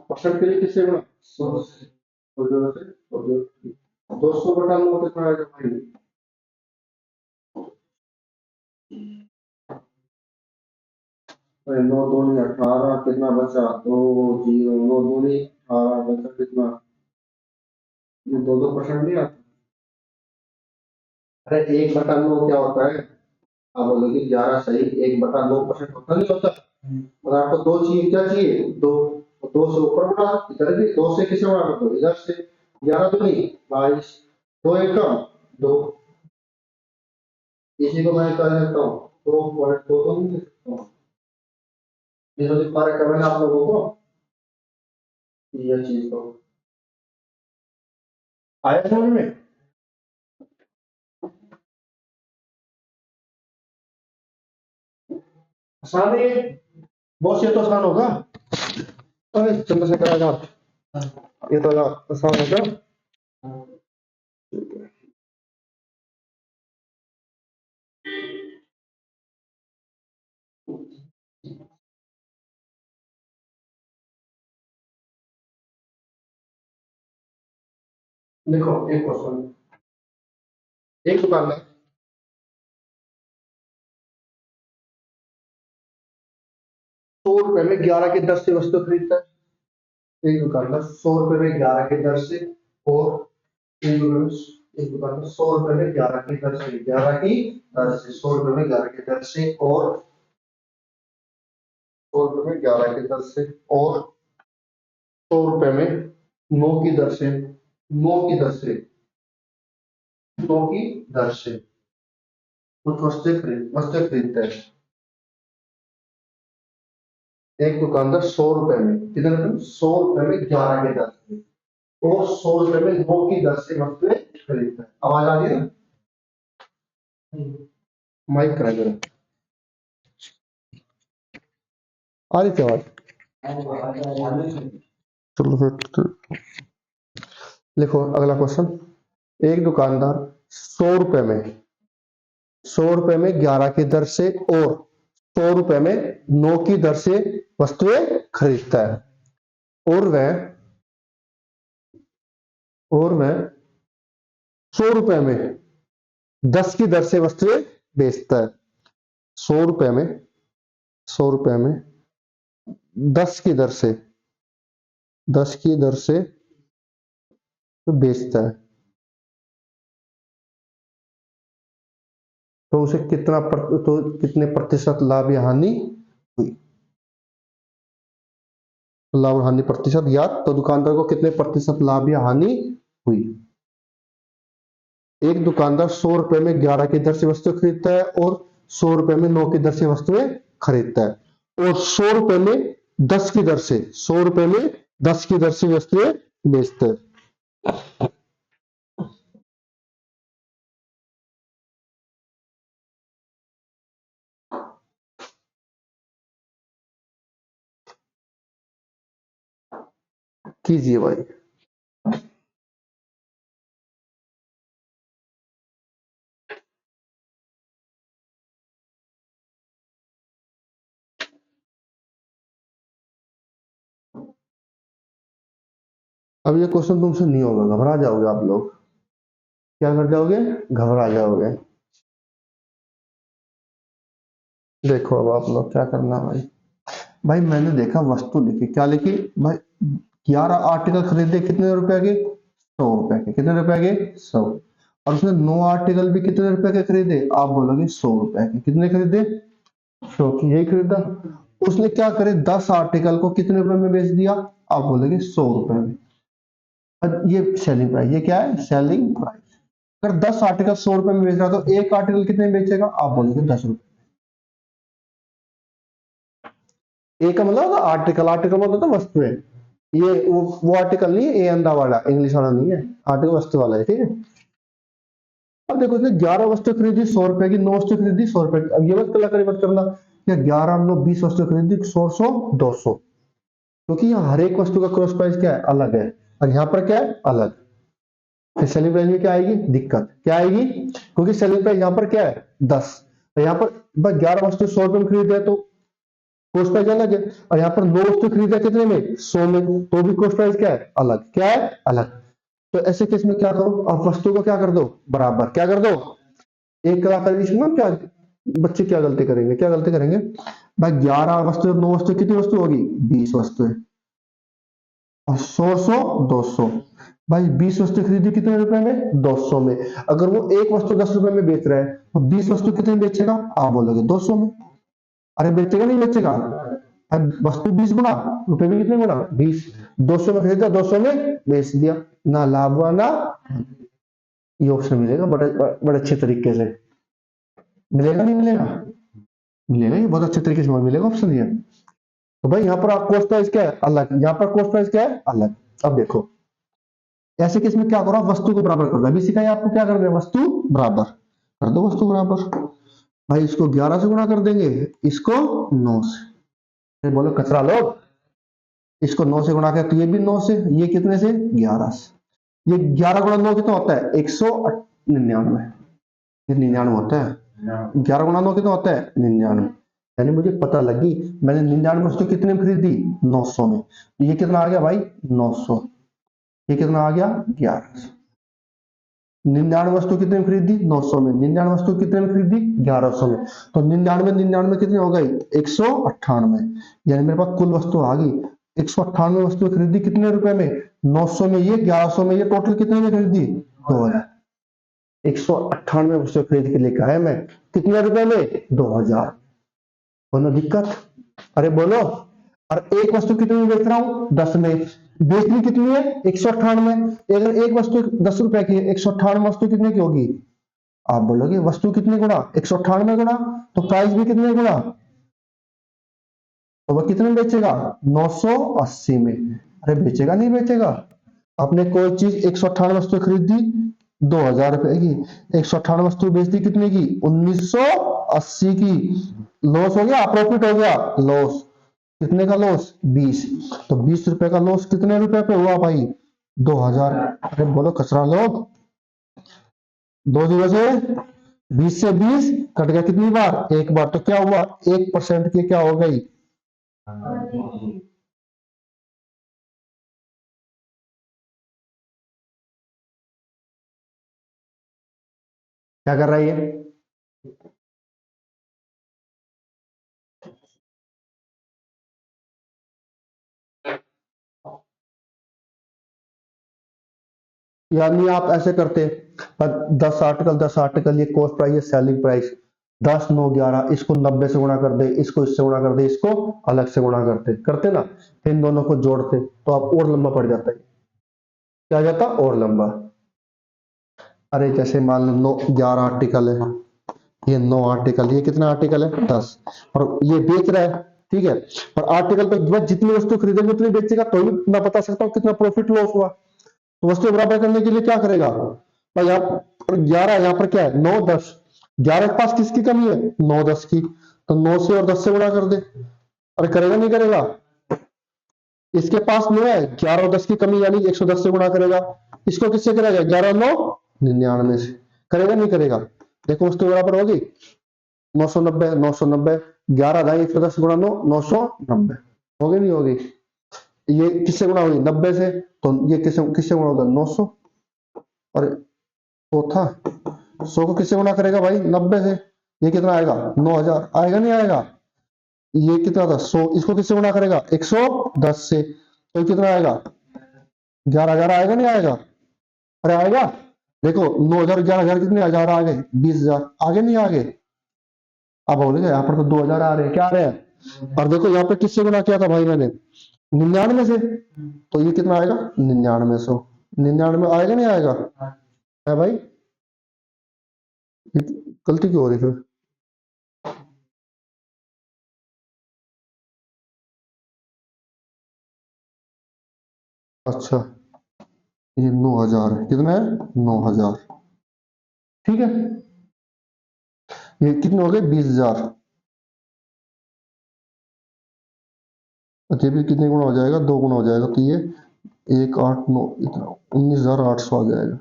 परसेंट के लिए किससे गुणा, 100 से, और 200 बटा 9 कितना आएगा भाई, 9 दूनी 18, कितना बचा, 2 0, 9 दूनी 18, बचा कितना, ये 2% नहीं आता। अरे 1/9 क्या होता है, आप बोलोगे 11 सही, 1/9% होता नहीं होता। अगर आपको 2 चाहिए, क्या चाहिए, 2, 2 से ऊपर बढ़ा, इधर भी 2 से किसे बढ़ा दो, इधर से, 11 दूनी 22, 2 एकम 2, इसी को मैं कह सकता हूँ 2.2, तो नहीं लिख सकता हूँ, ये तो दिखा रहा है मैंने आप लोगों को, ये चीज को आया समझ में। आसान है ये, बहुत से तो आसान होगा। अरे चंद्रशेखर आजाद, ये तो आसान होगा। देखो एक क्वेश्चन, एक दुकानदार 100 रुपए में 11 की दर से वस्तु खरीदता है, एक दुकानदार 100 रुपए में 11 की दर से, और एक दुकानदार 100 रुपए में 11 की दर से, 11 की दर से, 100 रुपए में 11 की दर से, और 100 रुपए में 11 की दर से, और 100 रुपए में 9 की दर से, 9 की दर से, 9 की दर से कुछ वस्तु खरीदता है। एक दुकानदार 100 रुपए में, कितने रुपए में, 100 रुपए में 11 की दर से, और 100 रुपए में 9 की दर से वस्तुएं खरीदता है। आवाज आ रही है ना, माइक करा जरा, आ रही थी आवाज, चलो फिर लिखो अगला क्वेश्चन। एक दुकानदार 100 रुपए में, 100 रुपए में 11 की दर से, और 100 रुपए में 9 की दर से वस्तुएं खरीदता है, और वह 100 रुपए में 10 की दर से वस्तुएं बेचता है। 100 रुपए में, 100 रुपए में 10 की दर से, 10 की दर से तो बेचता है। तो उसे तो कितने प्रतिशत लाभ या हानि हुई। तो लाभ और हानि प्रतिशत या तो दुकानदार को कितने प्रतिशत लाभ या हानि हुई। एक दुकानदार 100 रुपए में 11 की दर से वस्तु खरीदता है और 100 रुपए में 9 की दर से वस्तुएं खरीदता है, और 100 रुपए में 10 की दर से 100 रुपए में 10 की दर से वस्तुएं बेचता है। कीजिए भाई। अब ये क्वेश्चन तुमसे नहीं होगा, घबरा जाओगे आप लोग। क्या कर जाओगे? घबरा जाओगे। देखो अब आप लोग क्या करना भाई। भाई मैंने देखा वस्तु लिखी, क्या लिखी भाई? 11 आर्टिकल खरीदे, कितने रुपए के? 100 रुपए के। कितने रुपए के? 100। और उसने 9 आर्टिकल भी कितने रुपए के खरीदे? आप बोलोगे 100 रुपए के। कितने खरीदे? 100 की। यही खरीदा। उसने क्या करे, 10 आर्टिकल को कितने रुपए में बेच दिया? आप बोलोगे 100 रुपए में। अब ये सेलिंग प्राइस, ये क्या है? Selling price. अगर 10 आर्टिकल 100 रुपए में बेच रहा तो एक आर्टिकल कितने में बेचेगा? आप बोलोगे 10 रुपए। एक का मतलब आर्टिकल, आर्टिकल मतलब तो वस्तु है। ये वो आर्टिकल नहीं है, ए अंडा वाला, इंग्लिश वाला नहीं है। आर्टिकल वस्तु वाला है, ठीक है। अब देखो इसने 11 वस्तु खरीदी 100 रुपए की, 9 वस्तु खरीदी 100 रुपए की। अब ये मत कलाकारी मत करना क्या 11 9 20 वस्तु खरीदी 100 100 200, क्योंकि यहाँ हर एक वस्तु का क्रॉस प्राइस क्या है? अलग है। और यहाँ पर क्या है? अलग। फिर सेलिंग प्राइस में क्या आएगी? दिक्कत क्या आएगी? क्योंकि सेलिंग प्राइस यहाँ पर क्या है? 10। और यहाँ पर बस 11 वस्तु 100 रुपए में खरीद रहे तो कॉस्ट प्राइस अलग है। और यहाँ पर 9 वस्तु खरीदा कितने में? 100 में, तो भी कॉस्ट प्राइस क्या है? अलग। क्या है? अलग। तो ऐसे केस में क्या करो, आप वस्तु को क्या कर दो? बराबर। क्या कर दो? एक कलाकार इसमें क्या बच्चे क्या गलती करेंगे? क्या गलती करेंगे भाई? 11 वस्तु 9 वस्तु कितनी वस्तु होगी? 20 वस्तु है। और 100 100 200। भाई 20 वस्तु खरीदी कितने रुपए में? 200 में। अगर वो एक वस्तु 10 रुपए में बेच रहा है तो 20 वस्तु कितने में बेचेगा? आप बोलोगे 200 में। अरे बेचेगा नहीं बेचेगा? अब वस्तु 20 गुना, रुपए में कितने गुना? 20। 200 में खरीदा, 200 में बेच दिया। ना लाभ हुआ ना। ये ऑप्शन मिलेगा बड़े बड़े अच्छे तरीके से। मिलेगा नहीं मिलेगा? मिलेगा, ये बहुत अच्छे तरीके से मिलेगा ऑप्शन ये। तो भाई यहाँ पर आप कॉस्ट प्राइस क्या है? अलग। यहाँ पर कॉस्ट प्राइस क्या है? अलग। अब देखो ऐसे केस में क्या करो, आप वस्तु को बराबर कर दो। अभी सिखाया आपको क्या करना है, वस्तु बराबर कर दो। वस्तु बराबर भाई, इसको 11 से गुणा कर देंगे, इसको 9 से। बोलो कचरा लोग, इसको 9 से गुणा कर तो ये भी 9 से, ये कितने से? 11 से। ये 11 गुणा 9 कितना होता है? 199। ये 99 होता है। 11 गुणा 9 कितना होता है? 99। यानी मुझे पता लगी, मैंने 99 वस्तु कितने में खरीदी? 900 में। तो ये कितना आ गया भाई? 900। ये कितना आ गया? 1100। 99 वस्तु कितने में खरीदी? 900 में। 99 वस्तु कितने में खरीदी? 1100 में। तो 99 99 कितनी हो गई? 198। यानी मेरे पास कुल वस्तु आ गई 198 वस्तु खरीदी कितने रुपए में? 900 में ये, 1100 में ये, टोटल कितने में खरीदी? 2000। 198 वस्तु खरीद के लेकर आया मैं, कितने रुपए में? 2000। बोलो दिक्कत? अरे बोलो। और एक वस्तु कितने में बेच रहा हूं? 10 में। बेचनी कितनी है? 198। अगर एक वस्तु 10 रुपए की है, 198 वस्तु कितने की होगी? आप बोलोगे वस्तु कितने गुना? 198 गुना, तो प्राइस भी कितने गुना? तो वह कितने में बेचेगा? 980 में। अरे बेचेगा नहीं बेचेगा? आपने कोई चीज 198 वस्तु खरीदी 2000 रुपए की, 198 वस्तु बेच दी कितने की? 1980 की। लॉस हो गया प्रॉफिट हो गया? लॉस। कितने का लॉस? 20। तो 20 रुपए का लॉस कितने रुपए पे हुआ भाई? 2000। अरे बोलो कचरा लोग, 2 जीरो से 20 से 20 कट गया कितनी बार? एक बार। तो क्या हुआ? 1% की क्या हो गई? क्या कर रही है? यानी आप ऐसे करते 10 आर्टिकल 10 आर्टिकल, ये कॉस्ट प्राइस, ये सेलिंग प्राइस, 10 9 11, इसको 90 से गुणा कर दे, इसको इससे गुणा कर दे, इसको अलग से गुणा करते ना, फिर इन दोनों को जोड़ते तो आप और लंबा पड़ जाता है। क्या आ जाता और लंबा। अरे जैसे मान लो 11 आर्टिकल है, ये 9 आर्टिकल, ये कितना आर्टिकल है 10, और ये बेच रहा है, ठीक है, और आर्टिकल पे बस जितनी वस्तु खरीदेंगे उतनी बेचेगा, तो भी मैं बता सकता हूँ कितना प्रॉफिट लॉस हुआ। तो वस्तु बराबर करने के लिए क्या करेगा भाई, यहाँ पर 11, यहाँ पर क्या है 9 10, 11 के पास किसकी कमी है 9 10 की, तो 9 से और 10 से गुणा कर दे। अरे करेगा नहीं करेगा, इसके पास 9 है, 11 और 10 की कमी यानी 110 से गुणा करेगा, इसको किससे करेगा 11 9 99 से, करेगा नहीं करेगा। देखो वस्तु बराबर होगी 990 990, 11 दाई 110 गुणा 9 990, होगी नहीं होगी। ये किससे गुणा होगी 90 से, तो ये किससे किससे गुणा होगा 900, और चौथा 100 को किससे गुणा करेगा भाई 90 से, ये कितना आएगा 9000, आएगा नहीं आएगा। ये कितना था 100, इसको किससे गुणा करेगा 110 से, तो ये कितना आएगा 11,000, आएगा नहीं आएगा। अरे आएगा, देखो 9,000 11,000 कितने हजार आ गए 20,000, आगे नहीं आगे। अब बोलेगा यहाँ पर तो 2,000 आ रहे हैं, क्या आ रहे हैं, और देखो यहाँ पे किससे गुणा किया था भाई मैंने 99 से, तो ये कितना आएगा 99 100, 99 आएगा नहीं आएगा है भाई। ये गलती क्यों हो रही फिर। अच्छा ये 9,000 है, कितना है 9,000, ठीक है, ये कितने हो गए 20,000, अच्छा भी कितने गुना हो जाएगा 2 गुना हो जाएगा, तो ये 189 इतना 19,800 आ जाएगा,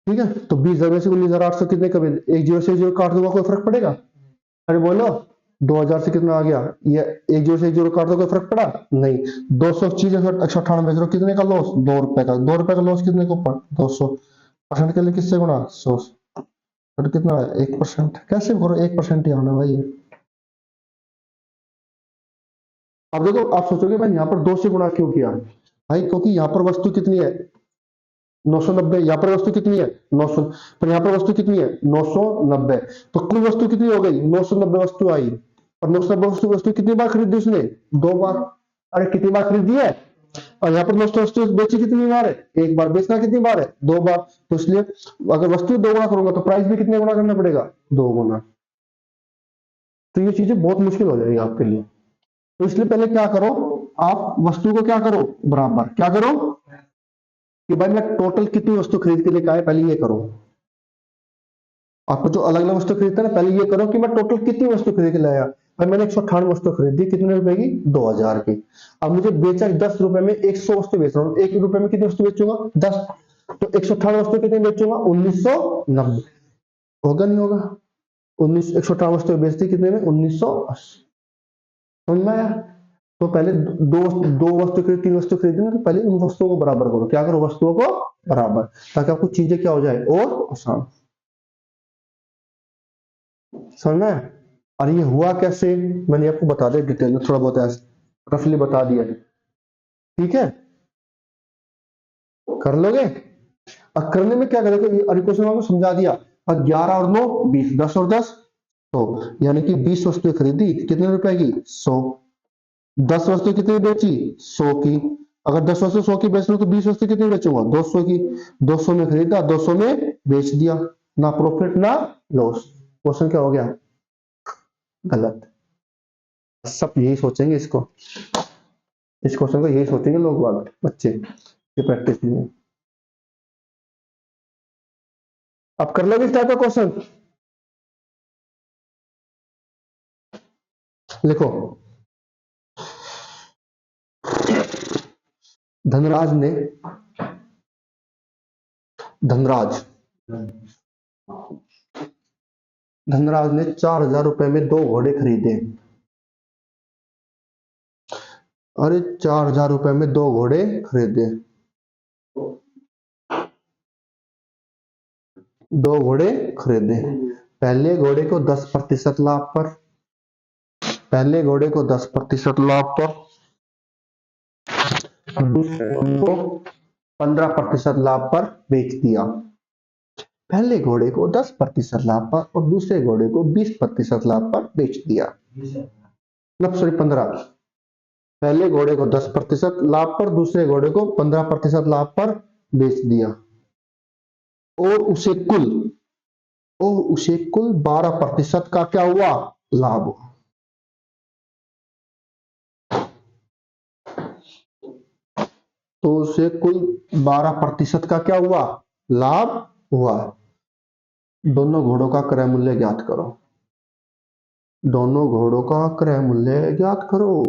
ठीक है। तो 20,000 में से 19,800 कितने कमे, एक जीरो से जीरो काट दूंगा कोई फर्क पड़ेगा। अरे बोलो 2,000 से कितना आ गया, ये एक जीरो से एक जीरो काट दो कोई फर्क पड़ा नहीं। 200 चीज 198 बेच रहे हो, कितने का लॉस 2 रुपए का, 2 रुपए का लॉस कितने को 200, परसेंट के लिए किससे गुणा 100, तो कितना है 1%, कैसे करो 1% ही आना भाई। अब देखो आप सोचोगे भाई यहाँ पर 2 से गुणा क्यों किया भाई, क्योंकि यहाँ पर वस्तु कितनी है 990, यहाँ पर वस्तु कितनी है 900, पर यहाँ पर वस्तु कितनी है 990, तो कुल वस्तु कितनी हो गई 990 वस्तु आई, और 990 वस्तु वस्तु कितनी बार खरीदी उसने 2 बार। अरे कितनी बार खरीदी है, और यहाँ पर 900 वस्तु बेची कितनी बार है 1 बार, बेचना कितनी बार है 2 बार, तो इसलिए अगर वस्तु 2 गुना करूंगा तो प्राइस भी कितने गुना करना पड़ेगा 2 गुना। तो ये चीजें बहुत मुश्किल हो जाएगी आपके लिए, तो इसलिए पहले क्या करो, आप वस्तु को क्या करो बराबर, क्या करो कि भाई मैं टोटल कितनी वस्तु खरीद के लेके आया, पहले ये करो। आपको जो अलग अलग वस्तु खरीदते हैं ना, पहले ये करो कि मैं टोटल कितनी वस्तु खरीद के लाया। भाई मैंने 198 वस्तु खरीदी, कितने रुपए की 2,000 की, अब मुझे बेचा 10 रुपए में 100 वस्तु बेच रहा हूँ, 1 रुपए में कितनी वस्तु बेचूंगा 10, तो 198 वस्तु कितनी बेचूंगा 1990, होगा नहीं होगा 19 198 वस्तु बेचती कितने में 1980, समझ में आया। तो पहले दो दो वस्तु खरीद 3 वस्तु खरीदी ना, तो पहले उन वस्तुओं को बराबर करो, क्या करो वस्तुओं को बराबर, ताकि आपको चीजें क्या हो जाए और आसान, समझ में आया? और ये हुआ कैसे मैंने आपको बता दिया डिटेल में, थोड़ा बहुत ऐसे रफली बता दिया है, ठीक है, कर लोगे। अब करने में क्या करेगा, अरे क्वेश्चन आपको समझा दिया, अब 11 और 9 20, 10 और 10 तो यानी कि 20 वस्तुएं खरीदी कितने रुपए की 100, 10 वस्तु कितनी बेची 100 की, अगर 10 वस्तु 100 की बेच रहा हूं तो 20 वस्तु कितनी बेचूंगा 200 की, 200 में खरीदा 200 में बेच दिया, ना प्रॉफिट ना लॉस। क्वेश्चन क्या हो गया गलत। सब यही सोचेंगे इसको, इस क्वेश्चन को यही सोचेंगे लोग बाग बच्चे, ये प्रैक्टिस नहीं है। अब कर लो इस टाइप का क्वेश्चन, लिखो धनराज ने धनराज धनराज ने 4,000 रुपए में 2 घोड़े खरीदे। अरे 4,000 रुपए में 2 घोड़े खरीदे, 2 घोड़े खरीदे, पहले घोड़े को 10% लाभ पर, पहले घोड़े को 10% लाभ पर, दूसरे घोड़े को 15% लाभ पर बेच दिया। पहले घोड़े को 10% लाभ पर और दूसरे घोड़े को 20% लाभ पर बेच दिया, मतलब सॉरी 15। पहले घोड़े को 10% लाभ पर, दूसरे घोड़े को 15% लाभ पर बेच दिया और उसे कुल 12% का क्या हुआ, लाभ हुआ। तो उसे कुल 12% का क्या हुआ, लाभ हुआ। दोनों घोड़ों का क्रय मूल्य ज्ञात करो। दोनों घोड़ों का क्रय मूल्य ज्ञात करो।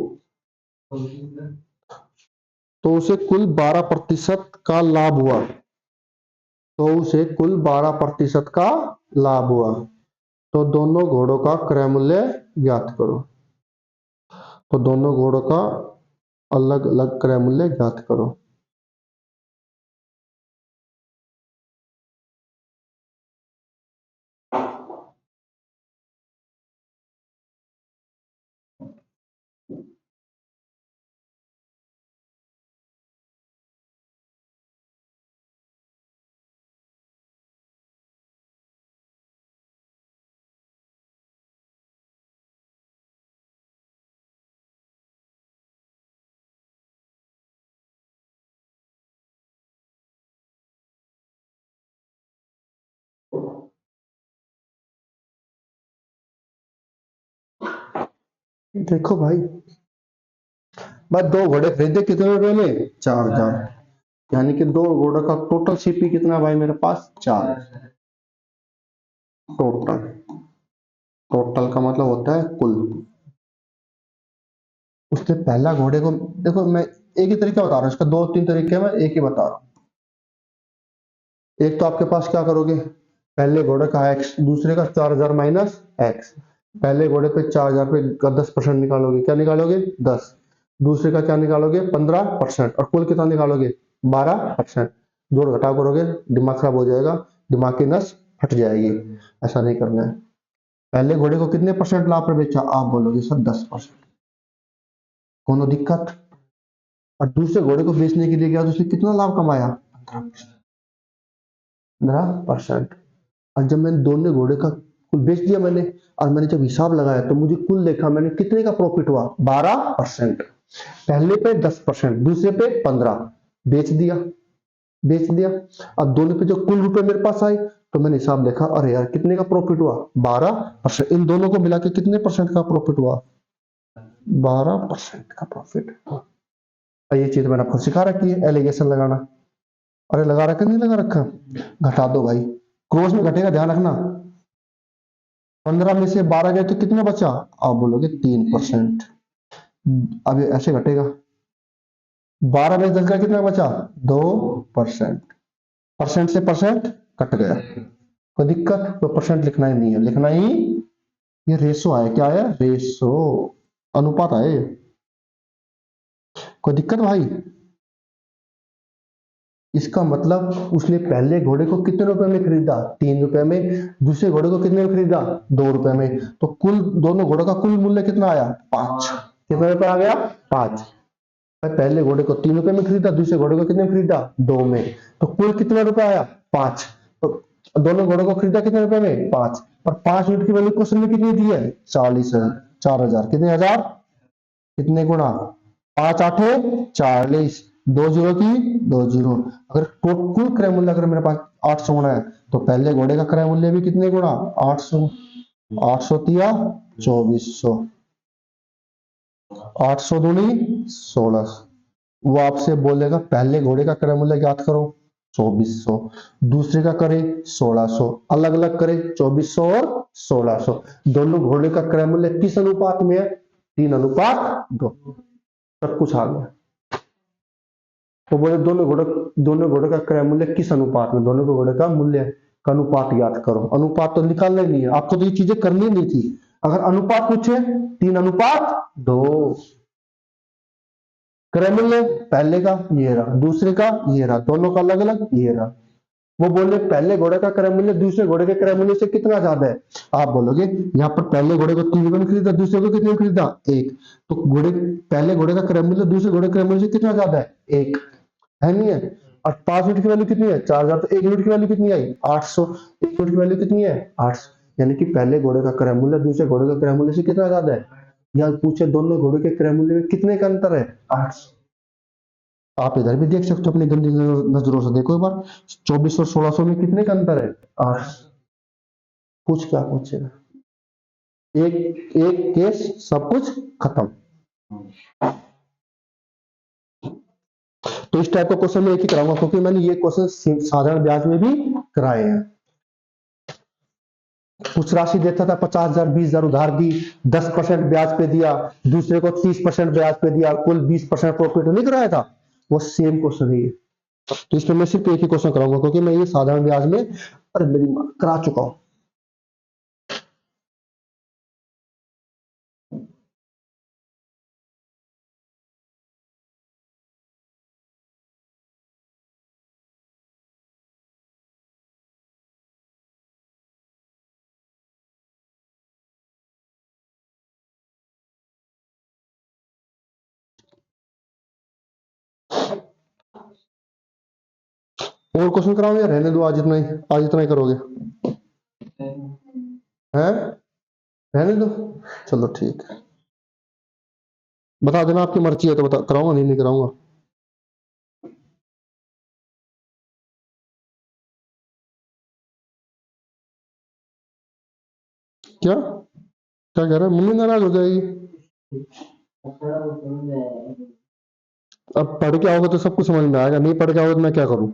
तो उसे कुल 12% का लाभ हुआ। तो उसे कुल 12% का लाभ हुआ। तो दोनों घोड़ों का क्रय मूल्य ज्ञात करो। तो दोनों घोड़ों का अलग अलग क्रय मूल्य ज्ञात करो। देखो भाई, बस दो घोड़े खरीदे, कितने रुपए में, 4000। यानी कि दो घोड़ों का टोटल सीपी कितना भाई मेरे पास, 4। टोटल, टोटल का मतलब होता है कुल। उसने पहला घोड़े को, देखो मैं एक ही तरीका बता रहा हूँ, इसका 2-3 तरीके हैं, मैं एक ही बता रहा हूँ। एक तो आपके पास क्या करोगे, पहले घोड़े का x, दूसरे का 4000 माइनस x। पहले घोड़े पे 4000 पे का 10% निकालोगे, क्या निकालोगे, 10। दूसरे का क्या निकालोगे, 15%। और कुल कितना निकालोगे, 12%। जोड़ घटाव करोगे, दिमाग खराब हो जाएगा, दिमाग की नस फट जाएगी। ऐसा नहीं करना है। पहले घोड़े को कितने परसेंट लाभ पर बेचा, आप बोलोगे सर 10%। कोनो दिक्कत। और दूसरे घोड़े को बेचने के लिए गया तो उसने कितना लाभ कमाया, 15%। और जब मैंने दोनों घोड़े का कुल बेच दिया मैंने, और मैंने जब हिसाब लगाया तो मुझे कुल देखा मैंने कितने का प्रॉफिट हुआ, 12%। पहले पे 10%, दूसरे पे 15, बेच दिया, बेच दिया। अब दोनों पे जो कुल रुपए मेरे पास आए, तो मैंने हिसाब देखा, अरे यार कितने का प्रॉफिट हुआ, 12%। इन दोनों को मिला के कितने परसेंट का प्रॉफिट हुआ, 12% का प्रॉफिट। ये चीज मैंने आपको सिखा रखी है, एलिगेशन लगाना। अरे लगा रखा नहीं लगा रखा, घटा दो भाई, क्रॉस में घटेगा, ध्यान रखना। 15 में से 12 गए तो कितना बचा, आप बोलोगे 3%। अब ये ऐसे घटेगा, 12 में 10 का कितना बचा, 2%। परसेंट से परसेंट कट गया, कोई दिक्कत, तो परसेंट लिखना ही नहीं है, लिखना ही, ये रेशो आया, क्या है, रेशो, अनुपात आए। कोई दिक्कत भाई। इसका मतलब उसने पहले घोड़े को कितने रुपए में खरीदा, 3 रुपए में। दूसरे घोड़े को कितने में खरीदा, 2 रुपए में। तो कुल दोनों घोड़ों का कुल मूल्य कितना आया, 5। कितने रुपए आ गया, 5। पहले घोड़े को 3 रुपए में खरीदा, दूसरे घोड़े को कितने में खरीदा, 2 में। तो कुल कितना रुपए आया, 5। तो दोनों घोड़ों को खरीदा कितने रुपए में, 5। और 5 यूनिट की वैल्यू क्वेश्चन में कितनी दी है, 40 है, 4000। कितने हजार, कितने गुणा, 5 8 40, 2 जीरो की 2 जीरो। अगर कुल क्रय मूल्य अगर मेरे पास 800 गुणा है, तो पहले घोड़े का क्रय मूल्य भी कितने गुणा, 800। 800 तिया 2400, 800 दूनी 1600। वो आपसे बोलेगा पहले घोड़े का क्रय मूल्य ज्ञात करो, 2400। दूसरे का करे 1600, अलग अलग करे 2400 और 1600। दोनों घोड़े का क्रय मूल्य किस अनुपात में है, 3:2। सब कुछ आ गया। तो बोले दोनों घोड़े का क्रय मूल्य किस अनुपात में, दोनों घोड़े का मूल्य का अनुपात ज्ञात करो। अनुपात तो निकालना ही नहीं है आपको, तो ये चीजें करनी नहीं थी। अगर अनुपात पूछे, 3:2। क्रय मूल्य पहले का ये रहा, दूसरे का ये रहा, दोनों का अलग अलग ये रहा। वो बोले पहले घोड़े का क्रय मूल्य दूसरे घोड़े के क्रय मूल्य से कितना ज्यादा है, आप बोलोगे यहाँ पर पहले घोड़े को 3 रुपए में खरीदा, दूसरे को कितने में खरीदा, 1। तो पहले घोड़े का क्रय मूल्य दूसरे घोड़े के क्रय मूल्य से कितना ज्यादा है, 1 है, नहीं है। और 5 यूनिट की वैल्यू कितनी है 4000, तो 1 यूनिट की वैल्यू कितनी आई 800, 1 यूनिट की वैल्यू कितनी है 800, यानी कि पहले घोड़े का क्रय मूल्य दूसरे घोड़े का क्रय मूल्य से कितना ज्यादा है, या पूछे दोनों घोड़े के क्रय मूल्य में कितने का अंतर है 800। आप इधर भी देख सकते हो अपनी गंदी नजरों से, देखो एक बार 2400 और 1600 में कितने का अंतर है 800। पूछ क्या पूछेगा, एक एक केस सब कुछ खत्म। तो इस टाइप का क्वेश्चन मैं एक ही कराऊंगा, क्योंकि मैंने ये क्वेश्चन साधारण ब्याज में भी कराए हैं। कुछ राशि देता था 50,000 20,000 उधार दी, 10% ब्याज पे दिया, दूसरे को 30% ब्याज पे दिया, कुल 20% प्रॉफिट नहीं कराया था, वो सेम क्वेश्चन है ये। तो इसमें मैं सिर्फ एक ही क्वेश्चन कराऊंगा, क्योंकि मैं ये साधारण ब्याज में अरे मेरी मां करा चुका हूं। और क्वेश्चन कराऊं या रहने दो, आज इतना ही करोगे हैं, रहने दो, चलो ठीक है, बता देना आपकी मर्जी है तो बता कराऊंगा, नहीं कराऊंगा। क्या क्या कह रहा है, मम्मी नाराज हो जाएगी। अब पढ़ के आओगे तो सब कुछ समझ में आएगा, नहीं पढ़ के आओगे तो मैं क्या करूं।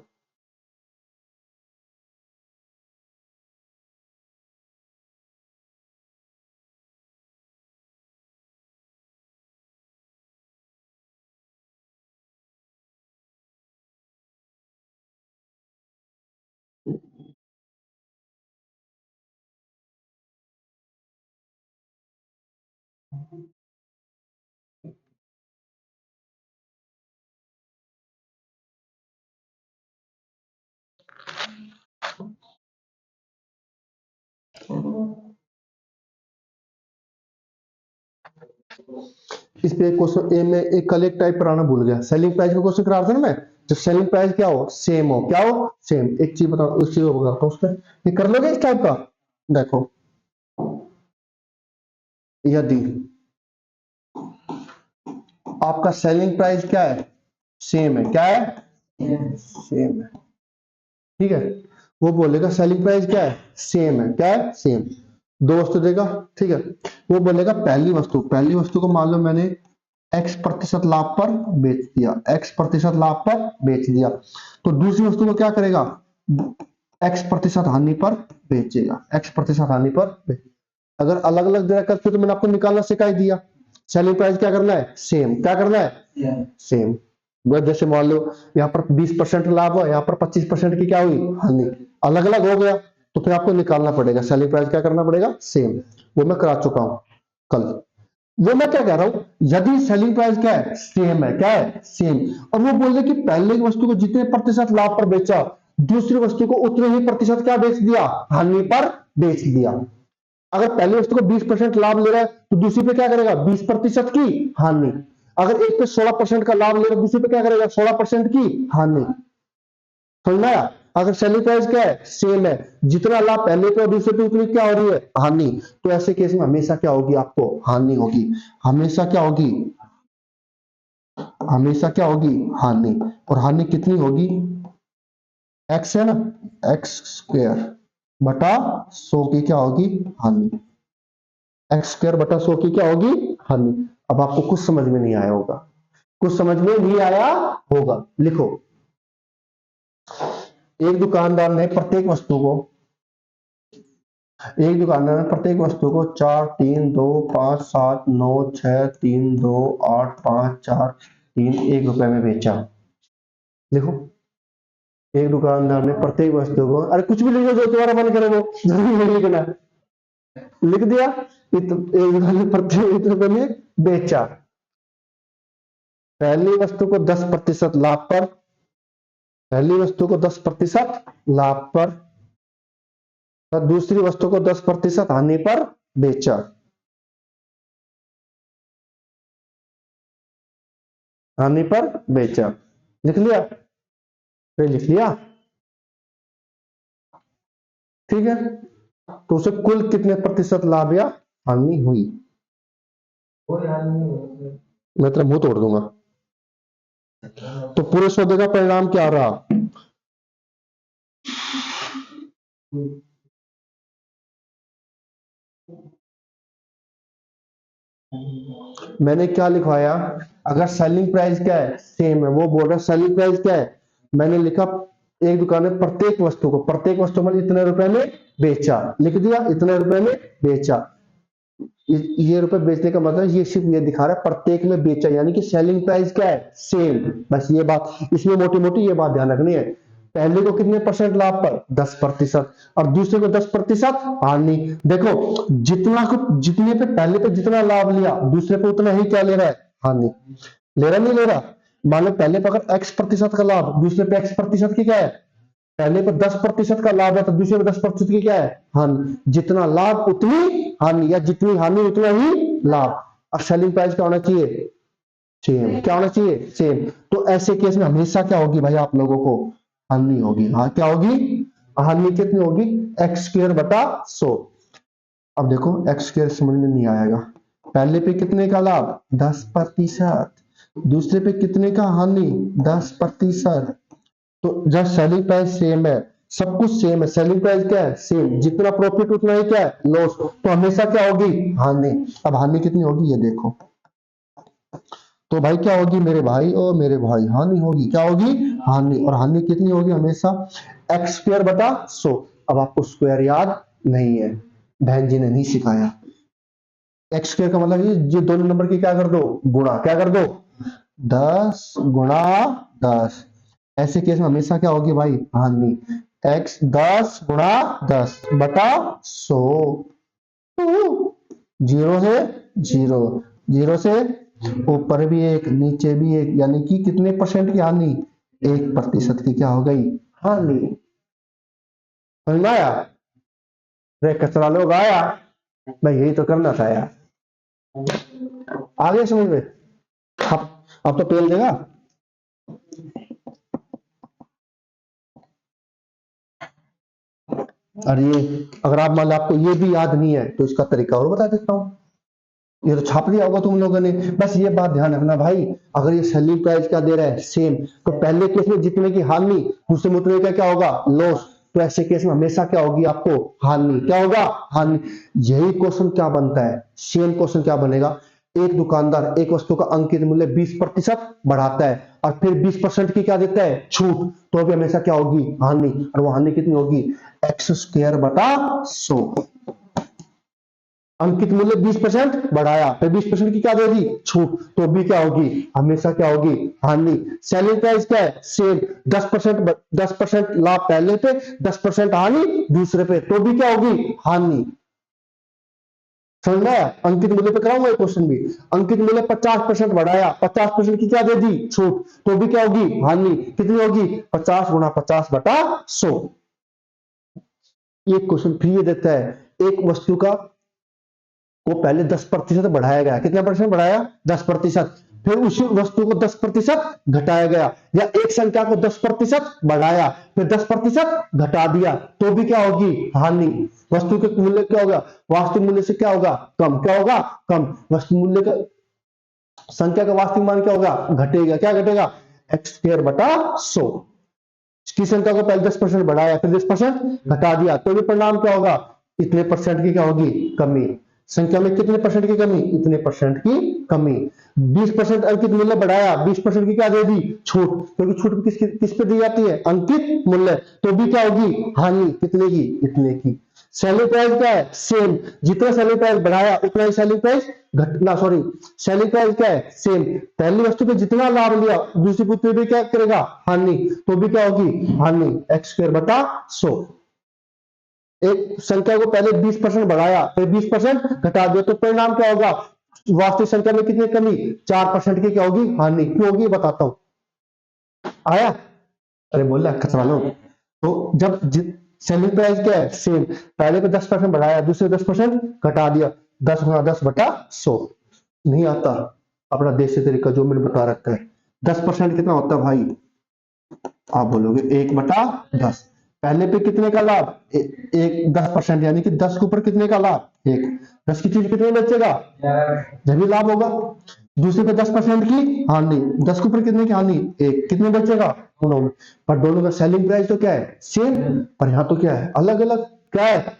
इस पे क्वेश्चन ए में एक कल एक टाइप कराना भूल गया, सेलिंग प्राइस का क्वेश्चन करा रहा था ना मैं, जब सेलिंग प्राइस क्या हो सेम हो, क्या हो सेम, एक चीज बताओ उस चीज को बताता हूँ, उसमें ये कर लोगे इस टाइप का। देखो यदि आपका सेलिंग प्राइस क्या है सेम है, क्या है सेम है, ठीक है, वो बोलेगा सेलिंग प्राइस क्या है सेम है, क्या है सेम, दो वस्तु देगा, ठीक है, वो बोलेगा पहली वस्तु को मान लो मैंने एक्स प्रतिशत लाभ पर बेच दिया, एक्स प्रतिशत लाभ पर बेच दिया, तो दूसरी वस्तु को क्या करेगा एक्स प्रतिशत हानि पर बेचेगा, एक्स प्रतिशत हानि पर अगर अलग अलग जगह करते तो मैंने आपको निकालना सिखा ही दिया, सेलिंग प्राइस क्या करना है सेम, क्या करना है सेम, जैसे मान लो यहाँ पर 20% लाभ है, यहाँ पर 25% की क्या हुई हानि, अलग अलग हो गया, तो फिर आपको निकालना पड़ेगा सेलिंग प्राइस क्या करना पड़ेगा सेम, वो मैं करा चुका हूं कल। वो मैं क्या कह रहा हूं, यदि सेलिंग प्राइस क्या है सेम है, क्या है सेम, और वो बोल रहे कि पहले की वस्तु को जितने प्रतिशत लाभ पर बेचा, दूसरी वस्तु को उतने ही प्रतिशत क्या बेच दिया हानि पर बेच दिया। अगर पहली वस्तु को 20% लाभ ले रहा है तो दूसरी पे क्या करेगा 20% की हानि, अगर एक पे 16% का लाभ ले रहा है दूसरी पे क्या करेगा 16% की हानि, समझ आया। अगर सेलिंग प्राइस क्या है सेम है, जितना लाभ पहले पे और दूसरे पे उतनी क्या हो रही है हानि, तो ऐसे केस में हमेशा क्या होगी आपको हानि होगी, हमेशा क्या होगी, हमेशा क्या होगी हानि, और हानि कितनी होगी एक्स है ना, एक्स स्क्वायर बटा 100 की क्या होगी हानि, एक्स स्क्वायर बटा 100 की क्या होगी हानि। अब आपको कुछ समझ में नहीं आया होगा, कुछ समझ में नहीं आया होगा, लिखो एक दुकानदार ने प्रत्येक वस्तु को, एक दुकानदार ने प्रत्येक वस्तु को 4 3 2 5 7 9 6 3 2 8 5 4 3 1 रुपए में बेचा। देखो एक दुकानदार ने प्रत्येक वस्तु को, अरे कुछ भी लिखो जो तुम्हारा मन करे वो, जरूरी नहीं लिखना, लिख दिया एक दुकान ने प्रत्येक 1 रुपए में बेचा, पहली वस्तु को 10% लाभ पर, पहली वस्तु को 10% लाभ पर, और दूसरी वस्तु को 10% हानि पर बेचा, हानि पर बेचा, लिख लिया। ये लिख लिया, ठीक है। तो उसे कुल कितने प्रतिशत लाभ या हानि हुई? मैं तेरा मुंह तोड़ दूंगा। तो पूरे सौदे का परिणाम क्या रहा? मैंने क्या लिखवाया? अगर सेलिंग प्राइस क्या है, सेम है, वो बोल रहा है सेलिंग प्राइस क्या है, मैंने लिखा एक दुकान में प्रत्येक वस्तु में इतने रुपए में बेचा, लिख दिया इतने रुपए में बेचा। ये रुपए बेचने का मतलब ये सिर्फ ये दिखा रहा है प्रत्येक में बेचा, यानी कि सेलिंग प्राइस क्या है, सेम। बस ये बात इसमें मोटी मोटी ये बात ध्यान रखनी है। पहले को कितने परसेंट लाभ पर, 10%, और दूसरे को 10% हानि। देखो जितने पे पहले पे जितना लाभ लिया, दूसरे पे उतना ही क्या ले रहा है, हानि। ले रहा नहीं ले रहा? मान लो पहले पे अगर x% का लाभ, दूसरे पे x% की क्या है, पहले पे 10% का लाभ है तो दूसरे पे 10% की क्या है, हानि। जितना लाभ उतनी हानि, या जितनी हानि उतना ही लाभ। अब सेलिंग प्राइस क्या होना चाहिए, सेम। क्या होना चाहिए, सेम। तो ऐसे केस में हमेशा क्या होगी भाई, आप लोगों को हानि होगी। हाँ क्या होगी, हानि कितनी होगी, x²/100। अब देखो x² समझ में नहीं आएगा। पहले पे कितने का लाभ, 10%, दूसरे पे कितने का हानि, 10%। तो जब सेलिंग प्राइस सेम है, सब कुछ सेम है, सेलिंग प्राइस क्या है, सेम, जितना प्रॉफिट उतना ही क्या है, लॉस, तो हमेशा क्या होगी, हानि। अब हानि कितनी होगी ये देखो। तो भाई क्या होगी मेरे भाई, और मेरे भाई हानि होगी, क्या होगी, हानि। और हानि कितनी होगी हमेशा, x²/100। अब आपको स्क्वायर याद नहीं है, बहन जी ने नहीं सिखाया। x² का मतलब ये दोनों नंबर की क्या कर दो, गुणा। क्या कर दो, 10 × 10। ऐसे केस में हमेशा क्या होगी भाई, हानि। 10 × 10 बटा 100। जीरो से जीरो, जीरो से ऊपर भी एक नीचे भी एक, यानी कि कितने परसेंट की हानि, 1% की क्या हो गई, हानि। समझ में आया? अरे कचरा लोग आया, मैं यही तो करना था यार। आगे समझ में? अब तो पेल देगा। और ये अगर आप मान लो आपको ये भी याद नहीं है तो इसका तरीका और बता देता हूँ। ये तो छाप दिया होगा तुम लोगों ने। बस ये बात ध्यान रखना भाई, अगर ये सेलिंग प्राइस क्या दे रहा है, सेम, तो पहले केस में जितने की हानि, दूसरे में उतने का क्या होगा, लॉस। तो ऐसे केस में हमेशा क्या होगी आपको, हानि। क्या होगा, हानि। यही क्वेश्चन क्या बनता है, सेम क्वेश्चन क्या बनेगा, एक दुकानदार एक वस्तु का अंकित मूल्य 20% बढ़ाता है और फिर 20% की क्या देता है, छूट। तो अभी हमेशा क्या होगी, हानि। और वो हानि कितनी होगी, x²/100। अंकित मूल्य 20% बढ़ाया, फिर 20% की क्या दे दी, छूट। तो भी क्या होगी, हमेशा क्या होगी, हानि। सेलिंग प्राइस क्या है, सेम। 10% लाभ पहले पे, 10% हानि दूसरे पे, तो भी क्या होगी, हानि। समझ में आया? अंकित मूल्य पे कराऊंगा ये क्वेश्चन भी। अंकित मूल्य 50% बढ़ाया, 50% की क्या दे दी, छूट। तो भी क्या होगी, हानि। कितनी होगी, 50 × 50 बटा 100। ये क्वेश्चन फिर ये देता है, एक वस्तु का को पहले 10% बढ़ाया गया, कितना परसेंट बढ़ाया, 10%। फिर उसी वस्तु को 10% घटाया गया, या एक संख्या को 10% बढ़ाया फिर 10% घटा दिया, तो भी क्या होगी, हानि। वस्तु के मूल्य क्या होगा, वास्तविक मूल्य से क्या होगा, कम। क्या होगा, कम। वस्तु मूल्य का संख्या का वास्तविक मान क्या होगा, घटेगा। क्या घटेगा, x²/100। की संख्या को पहले 10% बढ़ाया फिर 10% घटा दिया, तो भी परिणाम क्या होगा, इतने परसेंट की क्या होगी, कमी। संख्या में कितने परसेंट की कमी, इतने परसेंट की कमी। 20% अंकित मूल्य बढ़ाया, 20% की क्या दे दी, छूट। क्योंकि छूट किस पे दी जाती है, अंकित मूल्य। तो भी क्या होगी, हानि। कितने की, इतने की। सेलिंग प्राइस क्या है, सेम। जितना सेलिंग प्राइस बढ़ाया उतना ही सेलिंग प्राइस घटना, सॉरी, सेलिंग प्राइस क्या है, सेम। पहली वस्तु पे जितना लाभ लिया दूसरी वस्तु पे क्या करेगा, हानि। तो भी क्या होगी, हानि। x²/100। एक संख्या को पहले 20% बढ़ाया फिर 20% घटा दिया, तो परिणाम क्या होगा, वास्तविक संख्या में कितनी कमी, 4% की क्या होगी, हानि। क्यों होगी बताता हूं। आया? अरे बोल रहा खतरा लो। तो जब सेलिंग प्राइस क्या है, सेम। पहले पे 10% बढ़ाया, दूसरे 10% घटा दिया, 10 × 10 बटा 100। नहीं आता अपना देसी तरीका जो मैंने बता रखा है। 10% कितना होता है भाई, आप बोलोगे 1/10। पहले पे कितने का लाभ? एक 10%, यानी कि 10 के ऊपर कितने का लाभ? एक। 10 की चीज कितने में बेचेगा? जब भी लाभ होगा। दूसरे पे 10% की हानि, 10 के ऊपर कितने की हानि? एक। कितने बचेगा? दोनों में। पर दोनों का सेलिंग प्राइस तो क्या है? सेम। पर यहाँ तो क्या है? अलग अलग। क्या है?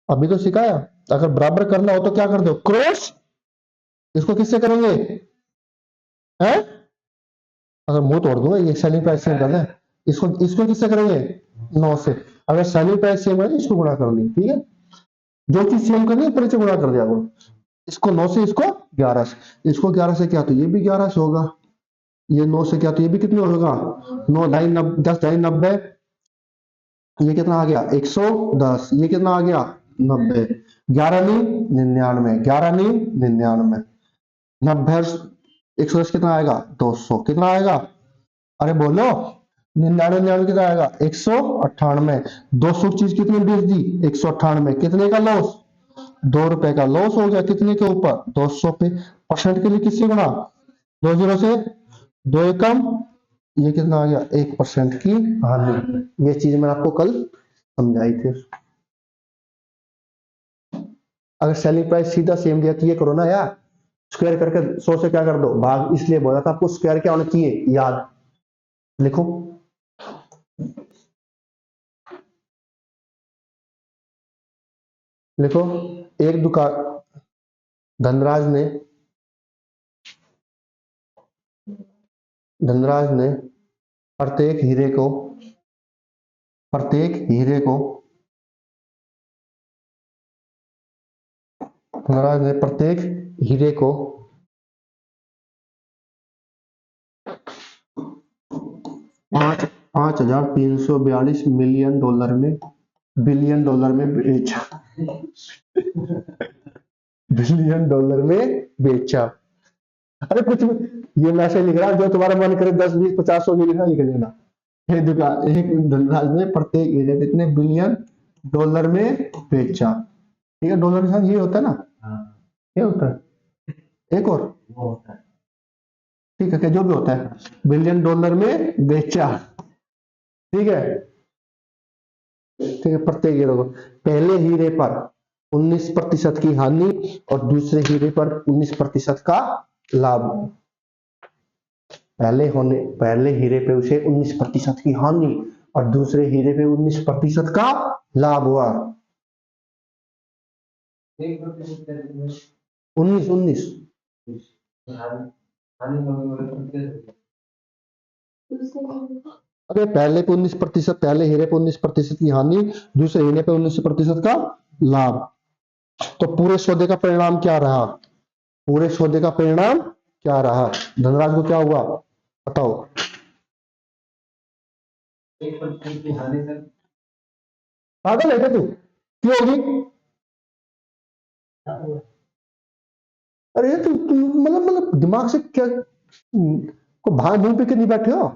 अभी तो सिखाया। अगर बराबर करना हो तो क्या कर दो? क्रॉस। इसको किससे करेंगे? हैं? अगर मुंह तोड़ दूंगा, ये सेलिंग प्राइस सेम करना है। इसको इसको किससे करेंगे? 9 से। अगर सेलिंग प्राइस सेम है तो इसको गुणा कर ली, ठीक है। जो चीज सेम करनी है ऊपर से गुणा कर दिया वो। इसको 9 से, इसको 11 से। इसको 11 से क्या तो ये भी 11 से होगा। ये 9 से क्या तो ये भी कितने होगा? 9 ढाई 10 ढाई 90। ये कितना आ गया? 110। ये कितना आ गया? 90। 11 नहीं 99, 11 नहीं 99, 90। 110 कितना आएगा? 200। कितना आएगा? अरे बोलो। 99 99 कितना आएगा? 198। 200 चीज कितने बेच दी? 198। कितने का लॉस? 2 रुपए का लॉस हो गया। कितने के ऊपर? 200 पे। परसेंट के लिए किससे गुणा? 20 से। 2 एकम। ये कितना आ गया? 1% की हानि। ये चीज मैंने आपको कल समझाई थी। अगर सेलिंग प्राइस सीधा सेम दिया तो ये करो ना यार, स्क्वायर करके 100 से क्या कर दो? भाग। इसलिए बोला था आपको स्क्वायर क्या होना चाहिए? याद। लिखो। लिखो। एक दुकान, धनराज ने धनराज ने प्रत्येक हीरे को प्रत्येक हीरे को धनराज ने प्रत्येक हीरे को 5,342 बिलियन डॉलर में बेचा। बिलियन डॉलर में बेचा। अरे कुछ भी ये मैसेज लिख रहा जो तुम्हारा मन करे 10 20 50 100 भी लिखना लिख लेना। एक दुकान, एक धनराज ने प्रत्येक हीरे कितने बिलियन डॉलर में बेचा। ठीक है, डॉलर के साथ ये होता है ना, ये होता है। एक और ठीक है, जो भी होता है बिलियन डॉलर में बेचा। ठीक है। ठीक है, प्रत्येक हीरे को। पहले हीरे पर 19% की हानि और दूसरे हीरे पर 19% का लाभ। पहले हीरे पे उसे 19% की हानि और दूसरे हीरे पे 19% का लाभ हुआ। 19 19। अरे पहले पे 19%, पहले हीरे पे 19% की हानि, दूसरे हीरे पे 19% का लाभ। तो पूरे सौदे का परिणाम क्या रहा? पूरे सौदे का परिणाम क्या रहा? धनराज को क्या हुआ बताओ? पागल है क्या तू? क्यों होगी? अरे तू मतलब दिमाग से क्या को भाग भूल पे नहीं बैठे हो?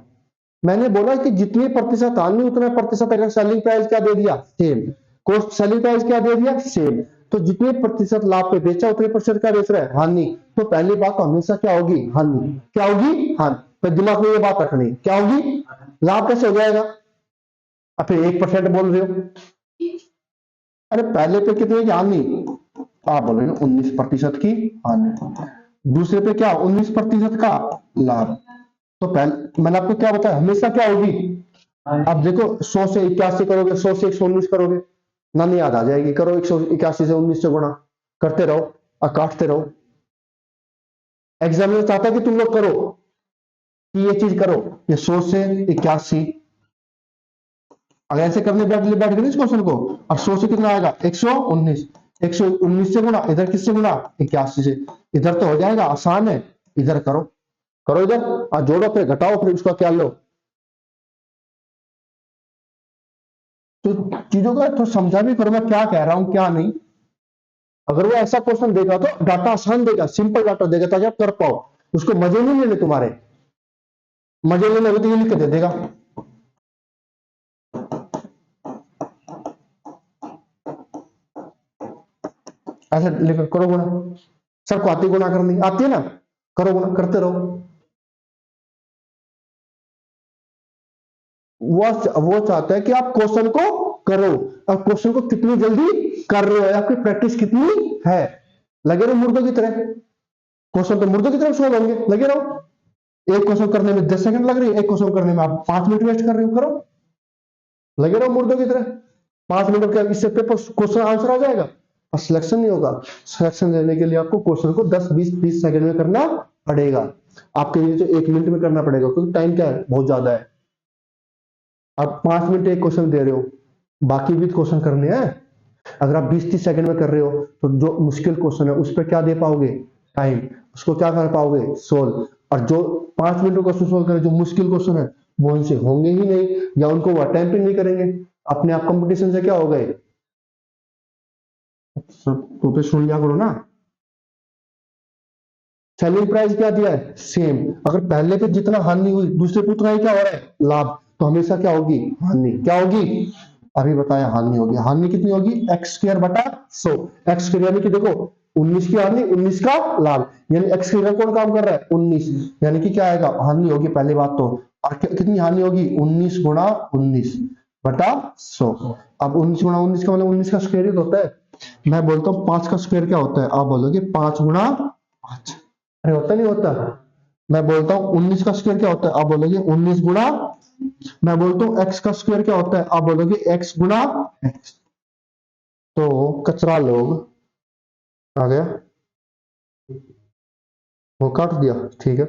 मैंने बोला कि जितने प्रतिशत हानि उतना प्रतिशत अगर सेलिंग प्राइस क्या दे दिया? सेम। कॉस्ट सेलिंग प्राइस क्या दे दिया? सेम। तो जितने प्रतिशत लाभ पे बेचा उतने प्रतिशत क्या बेच रहा है? हानि। तो पहली बात तो हमेशा क्या होगी? हानि। क्या होगी? हानि। तो दिमाग में ये बात रखनी क्या होगी? लाभ कैसे हो जाएगा? अब फिर 1% बोल रहे हो। अरे पहले पे कितने की हानि? आप बोलोगे 19% की हानि। दूसरे पे क्या? 19% का लाभ। तो पहले मैंने आपको क्या बताया? हमेशा क्या होगी? अब देखो 100 से 81 करोगे, 100 से 119 करोगे, नानी याद आ जाएगी। करो 181 से 19 से गुणा, करते रहो और काटते रहो। एग्जामिनर चाहता है कि तुम लोग करो, कि ये चीज करो, ये 100 से 81। अगर ऐसे करने बैठ गए इस क्वेश्चन को, अब 100 से कितना आएगा? 119। 119 से गुणा, इधर किससे गुणा? 81 से। इधर तो हो जाएगा, आसान है। इधर करो, करो इधर और जोड़ो, फिर घटाओ, फिर उसका क्या लो। तो चीजों का तो समझा भी करो मैं क्या कह रहा हूं क्या नहीं। अगर वो ऐसा क्वेश्चन देगा तो डाटा आसान देगा, सिंपल डाटा देगा ताकि आप कर पाओ। उसको मजे नहीं लेने तुम्हारे, मजे लेने होते ये लिख के दे देगा। ऐसे लिख करो गुणा। सबको आती है गुणा करनी? आती है ना? करो गुणा, करते रहो। वो चाहता है कि आप क्वेश्चन को करो, अब क्वेश्चन को कितनी जल्दी कर रहे हो, आपकी प्रैक्टिस कितनी है। लगे रहो मुर्दों की तरह, क्वेश्चन तो मुर्दों की तरह सोल्व होंगे, लगे रहो। एक क्वेश्चन करने में 10 सेकंड लग रही है, एक क्वेश्चन करने में आप 5 मिनट वेस्ट कर रहे हो, करो, लगे रहो मुर्दों की तरह। 5 मिनट के इससे पेपर क्वेश्चन आंसर आ जाएगा और सिलेक्शन नहीं होगा। सिलेक्शन लेने के लिए आपको क्वेश्चन को 10 20 30 सेकंड में करना पड़ेगा, आपके लिए तो 1 मिनट में करना पड़ेगा, क्योंकि टाइम क्या है, बहुत ज्यादा है। आप 5 मिनट एक क्वेश्चन दे रहे हो, बाकी भी क्वेश्चन करने हैं। अगर आप 20-30 सेकंड में कर रहे हो तो जो मुश्किल क्वेश्चन है उस पर क्या दे पाओगे, टाइम, उसको क्या कर पाओगे, सोल्व। और जो 5 मिनट क्वेश्चन सोल्व करे, जो मुश्किल क्वेश्चन है वो उनसे होंगे ही नहीं, या उनको वो अटेम्प्ट ही नहीं करेंगे, अपने आप कंपटीशन से क्या हो गए। तो पे सुन लिया करो ना। सेलिंग प्राइस क्या दिया है, सेम। अगर पहले पे जितना हानि हुई दूसरे पे उतना ही क्या हो रहा है, लाभ, तो हमेशा क्या होगी, हानि। क्या होगी, अभी बताया, हानि होगी। हानि कितनी होगी, एक्स स्क्वायर बटा 100। एक्स स्क्वायर यानी कि देखो 19 की हानि 19 का लाभ, यानी एक्स स्क्वायर कौन काम कर रहा है, 19, यानी कि क्या आएगा, हानि होगी पहली बात तो। और कितनी हानि होगी, 19 गुणा 19 बटा 100। अब 19 गुणा 19 का मतलब 19 का स्क्वायर ही तो होता है। मैं बोलता हूँ 5 का स्क्वायर क्या होता है, आप बोलोगे 5 गुणा 5। अरे होता नहीं होता। मैं बोलता हूँ 19 का स्क्वायर क्या होता है, आप बोलोगे 19 गुणा। मैं बोलता हूँ x का स्क्वायर क्या होता है, आप बोलोगे x गुणा x। तो कचरा लोग आ गया, वो काट दिया, ठीक है।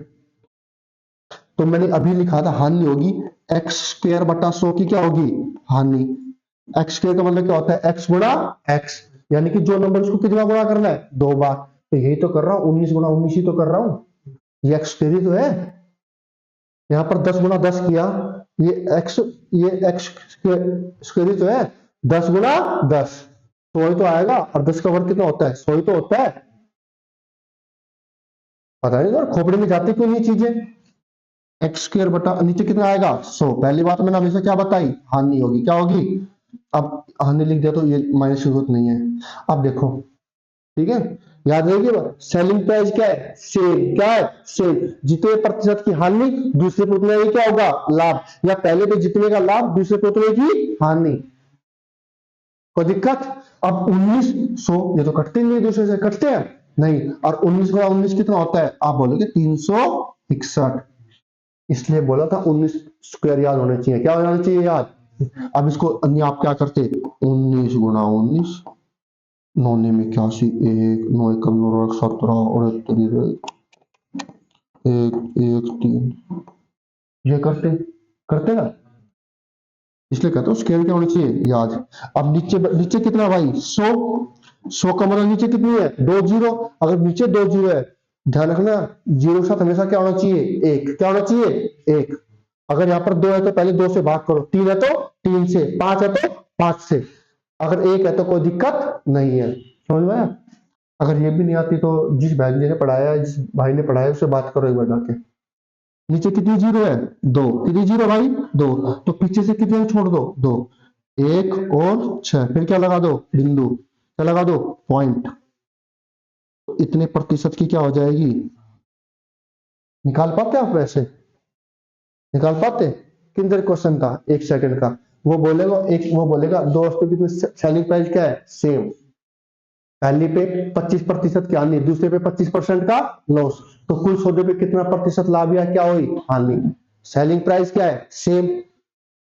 तो मैंने अभी लिखा था हानि होगी एक्स स्क्वायर बटा 100 की क्या होगी, हानि। एक्स स्क्वायर का मतलब क्या होता है, एक्स गुणा एक्स, यानी कि जो नंबर उसको कितना गुणा करना है, 2 बार। तो यही तो कर रहा हूँ, 19 गुणा 19 ही तो कर रहा हूँ, ये एक्स स्क्वायर ही तो है। यहाँ पर 10 गुणा 10 किया, ये एक्स, ये एक्स स्क्वायर ही तो है। 10 गुणा 10 100 ही तो आएगा, और 10 का वर्ग कितना होता है, 100 ही तो होता है। पता नहीं यार खोपड़ी में जाती क्यों नहीं चीजें। एक्स स्क्वायर बटा नीचे कितना आएगा, 100। पहली बात मैंने हमेशा क्या बताई, हानि होगी, क्या होगी। अब हानि लिख दिया तो ये माइनस की जरूरत नहीं है। अब देखो, ठीक है, याद रहेगी बात, सेलिंग प्राइस क्या है, सेल, क्या है, सेल। जितने प्रतिशत की हानि दूसरे पे उतने ही क्या होगा, लाभ, या पहले पे जितने का लाभ दूसरे पे उतने की हानि। कोई दिक्कत। अब 1900 ये तो कटते नहीं, दूसरे से कटते हैं नहीं। और 19 गुणा 19 कितना होता है, आप बोलोगे 361। इसलिए बोला था 19 स्क्वायर याद होने चाहिए, क्या होना चाहिए याद। अब इसको अन्य आप क्या करते, 19 गुणा 19, 9 में 81, 1 9 एकम 9 17 और 1 1 3, ये करते करते ना। इसलिए कहता हूँ स्केल क्या होनी चाहिए याद। अब नीचे नीचे कितना भाई, 100 का मतलब नीचे कितनी है, 2 जीरो। अगर नीचे 2 जीरो है, ध्यान रखना, जीरो के साथ हमेशा क्या होना चाहिए, एक, क्या होना चाहिए, एक। अगर यहाँ पर 2 है तो पहले 2 से भाग करो, 3 है तो 3 से, 5 है तो 5 से, अगर 1 है तो कोई दिक्कत नहीं है, समझ में आया। अगर ये भी नहीं आती तो जिस भाई ने पढ़ाया, जिस भाई ने पढ़ाया उससे बात करो एक बार जाके। नीचे कितनी जीरो है, 2, कितनी जीरो भाई, 2। तो पीछे से कितने छोड़ दो, 2, 1 और 6, फिर क्या लगा दो, बिंदु, क्या लगा दो, पॉइंट। इतने प्रतिशत की क्या हो जाएगी, निकाल पाते आप वैसे, निकाल पाते। किंतु क्वेश्चन था 1 सेकंड का, वो बोलेगा दो वस्तु की सेलिंग प्राइस क्या है, सेम। पहली पे 25% की हानि, दूसरे पे 25% का लॉस, तो कुल सौदे पे कितना प्रतिशत लाभ या क्या हुई, हानि। सेलिंग प्राइस क्या है, सेम,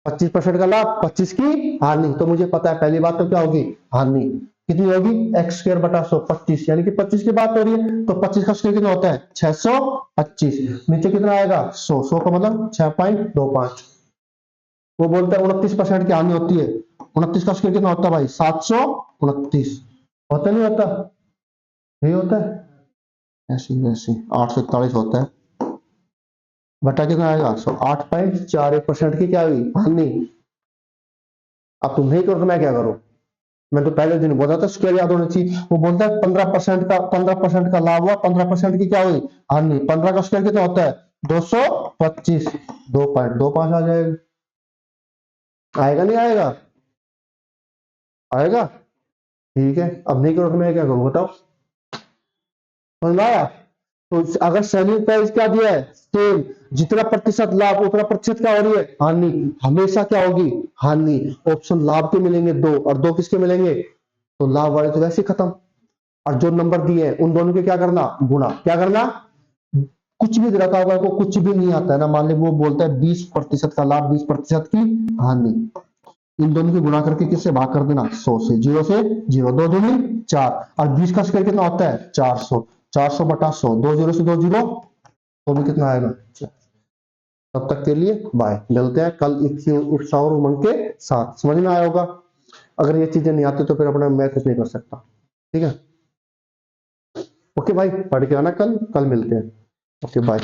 25% का लाभ 25 की हानि, तो मुझे पता है पहली बात तो क्या होगी, हानि। कितनी होगी, एक्स स्क्वायर बटा 100, 25, यानी कि 25 की बात हो रही है, तो 25 का स्क्वायर कितना होता है, 625। नीचे कितना आएगा, 100, 100 का मतलब 6.25। वो बोलता है 29% की हानि होती है, 29 का स्क्वायर कितना होता है भाई, 729। होता नहीं होता, यही होता है। ऐसी वैसी 841 होता है, बटा कितना आएगा, 8.41% की क्या हुई, हानि। अब तुम नहीं करो तो मैं क्या करूं। मैं तो पहले दिन बोला था स्क्वायर याद होना चाहिए। वो बोलता है 15% का लाभ हुआ, 15% की क्या हुई, हानि। 15 का स्क्वायर कितना होता है, 225, 2.25 आ जाएगा। आएगा नहीं आएगा, आएगा, ठीक है। अब नहीं करो तो मैं क्या करूं बताओ, समझ में आया। तो अगर सेलिंग प्राइस क्या दिया है, सेम, जितना प्रतिशत लाभ उतना प्रतिशत क्या हो रही है, हानि, हमेशा क्या होगी, हानि। ऑप्शन लाभ के मिलेंगे दो, और दो किसके मिलेंगे, तो लाभ वाले तो वैसे ही खत्म। और जो नंबर दिए हैं उन दोनों के क्या करना, गुणा। क्या करना, कुछ भी रखा होगा को कुछ भी नहीं आता है ना, मान ली वो बोलता है 20% का लाभ 20% की हानि, इन दोनों की गुणा करके किससे भाग कर देना, 100 से, 0 से 0, 2 दूनी 4, और 20 का स्क्वायर कितना होता है, 400, 400 बटा 100, 2 0 से 2 0, तो भी कितना आएगा। तब तक के लिए बाय, मिलते हैं कल उत्साह और उमंग के साथ। समझ में आया होगा, अगर ये चीजें नहीं आती तो फिर अपना मैं कुछ नहीं कर सकता। ठीक है, ओके भाई, पढ़ के आना, कल कल मिलते हैं। Okay bye.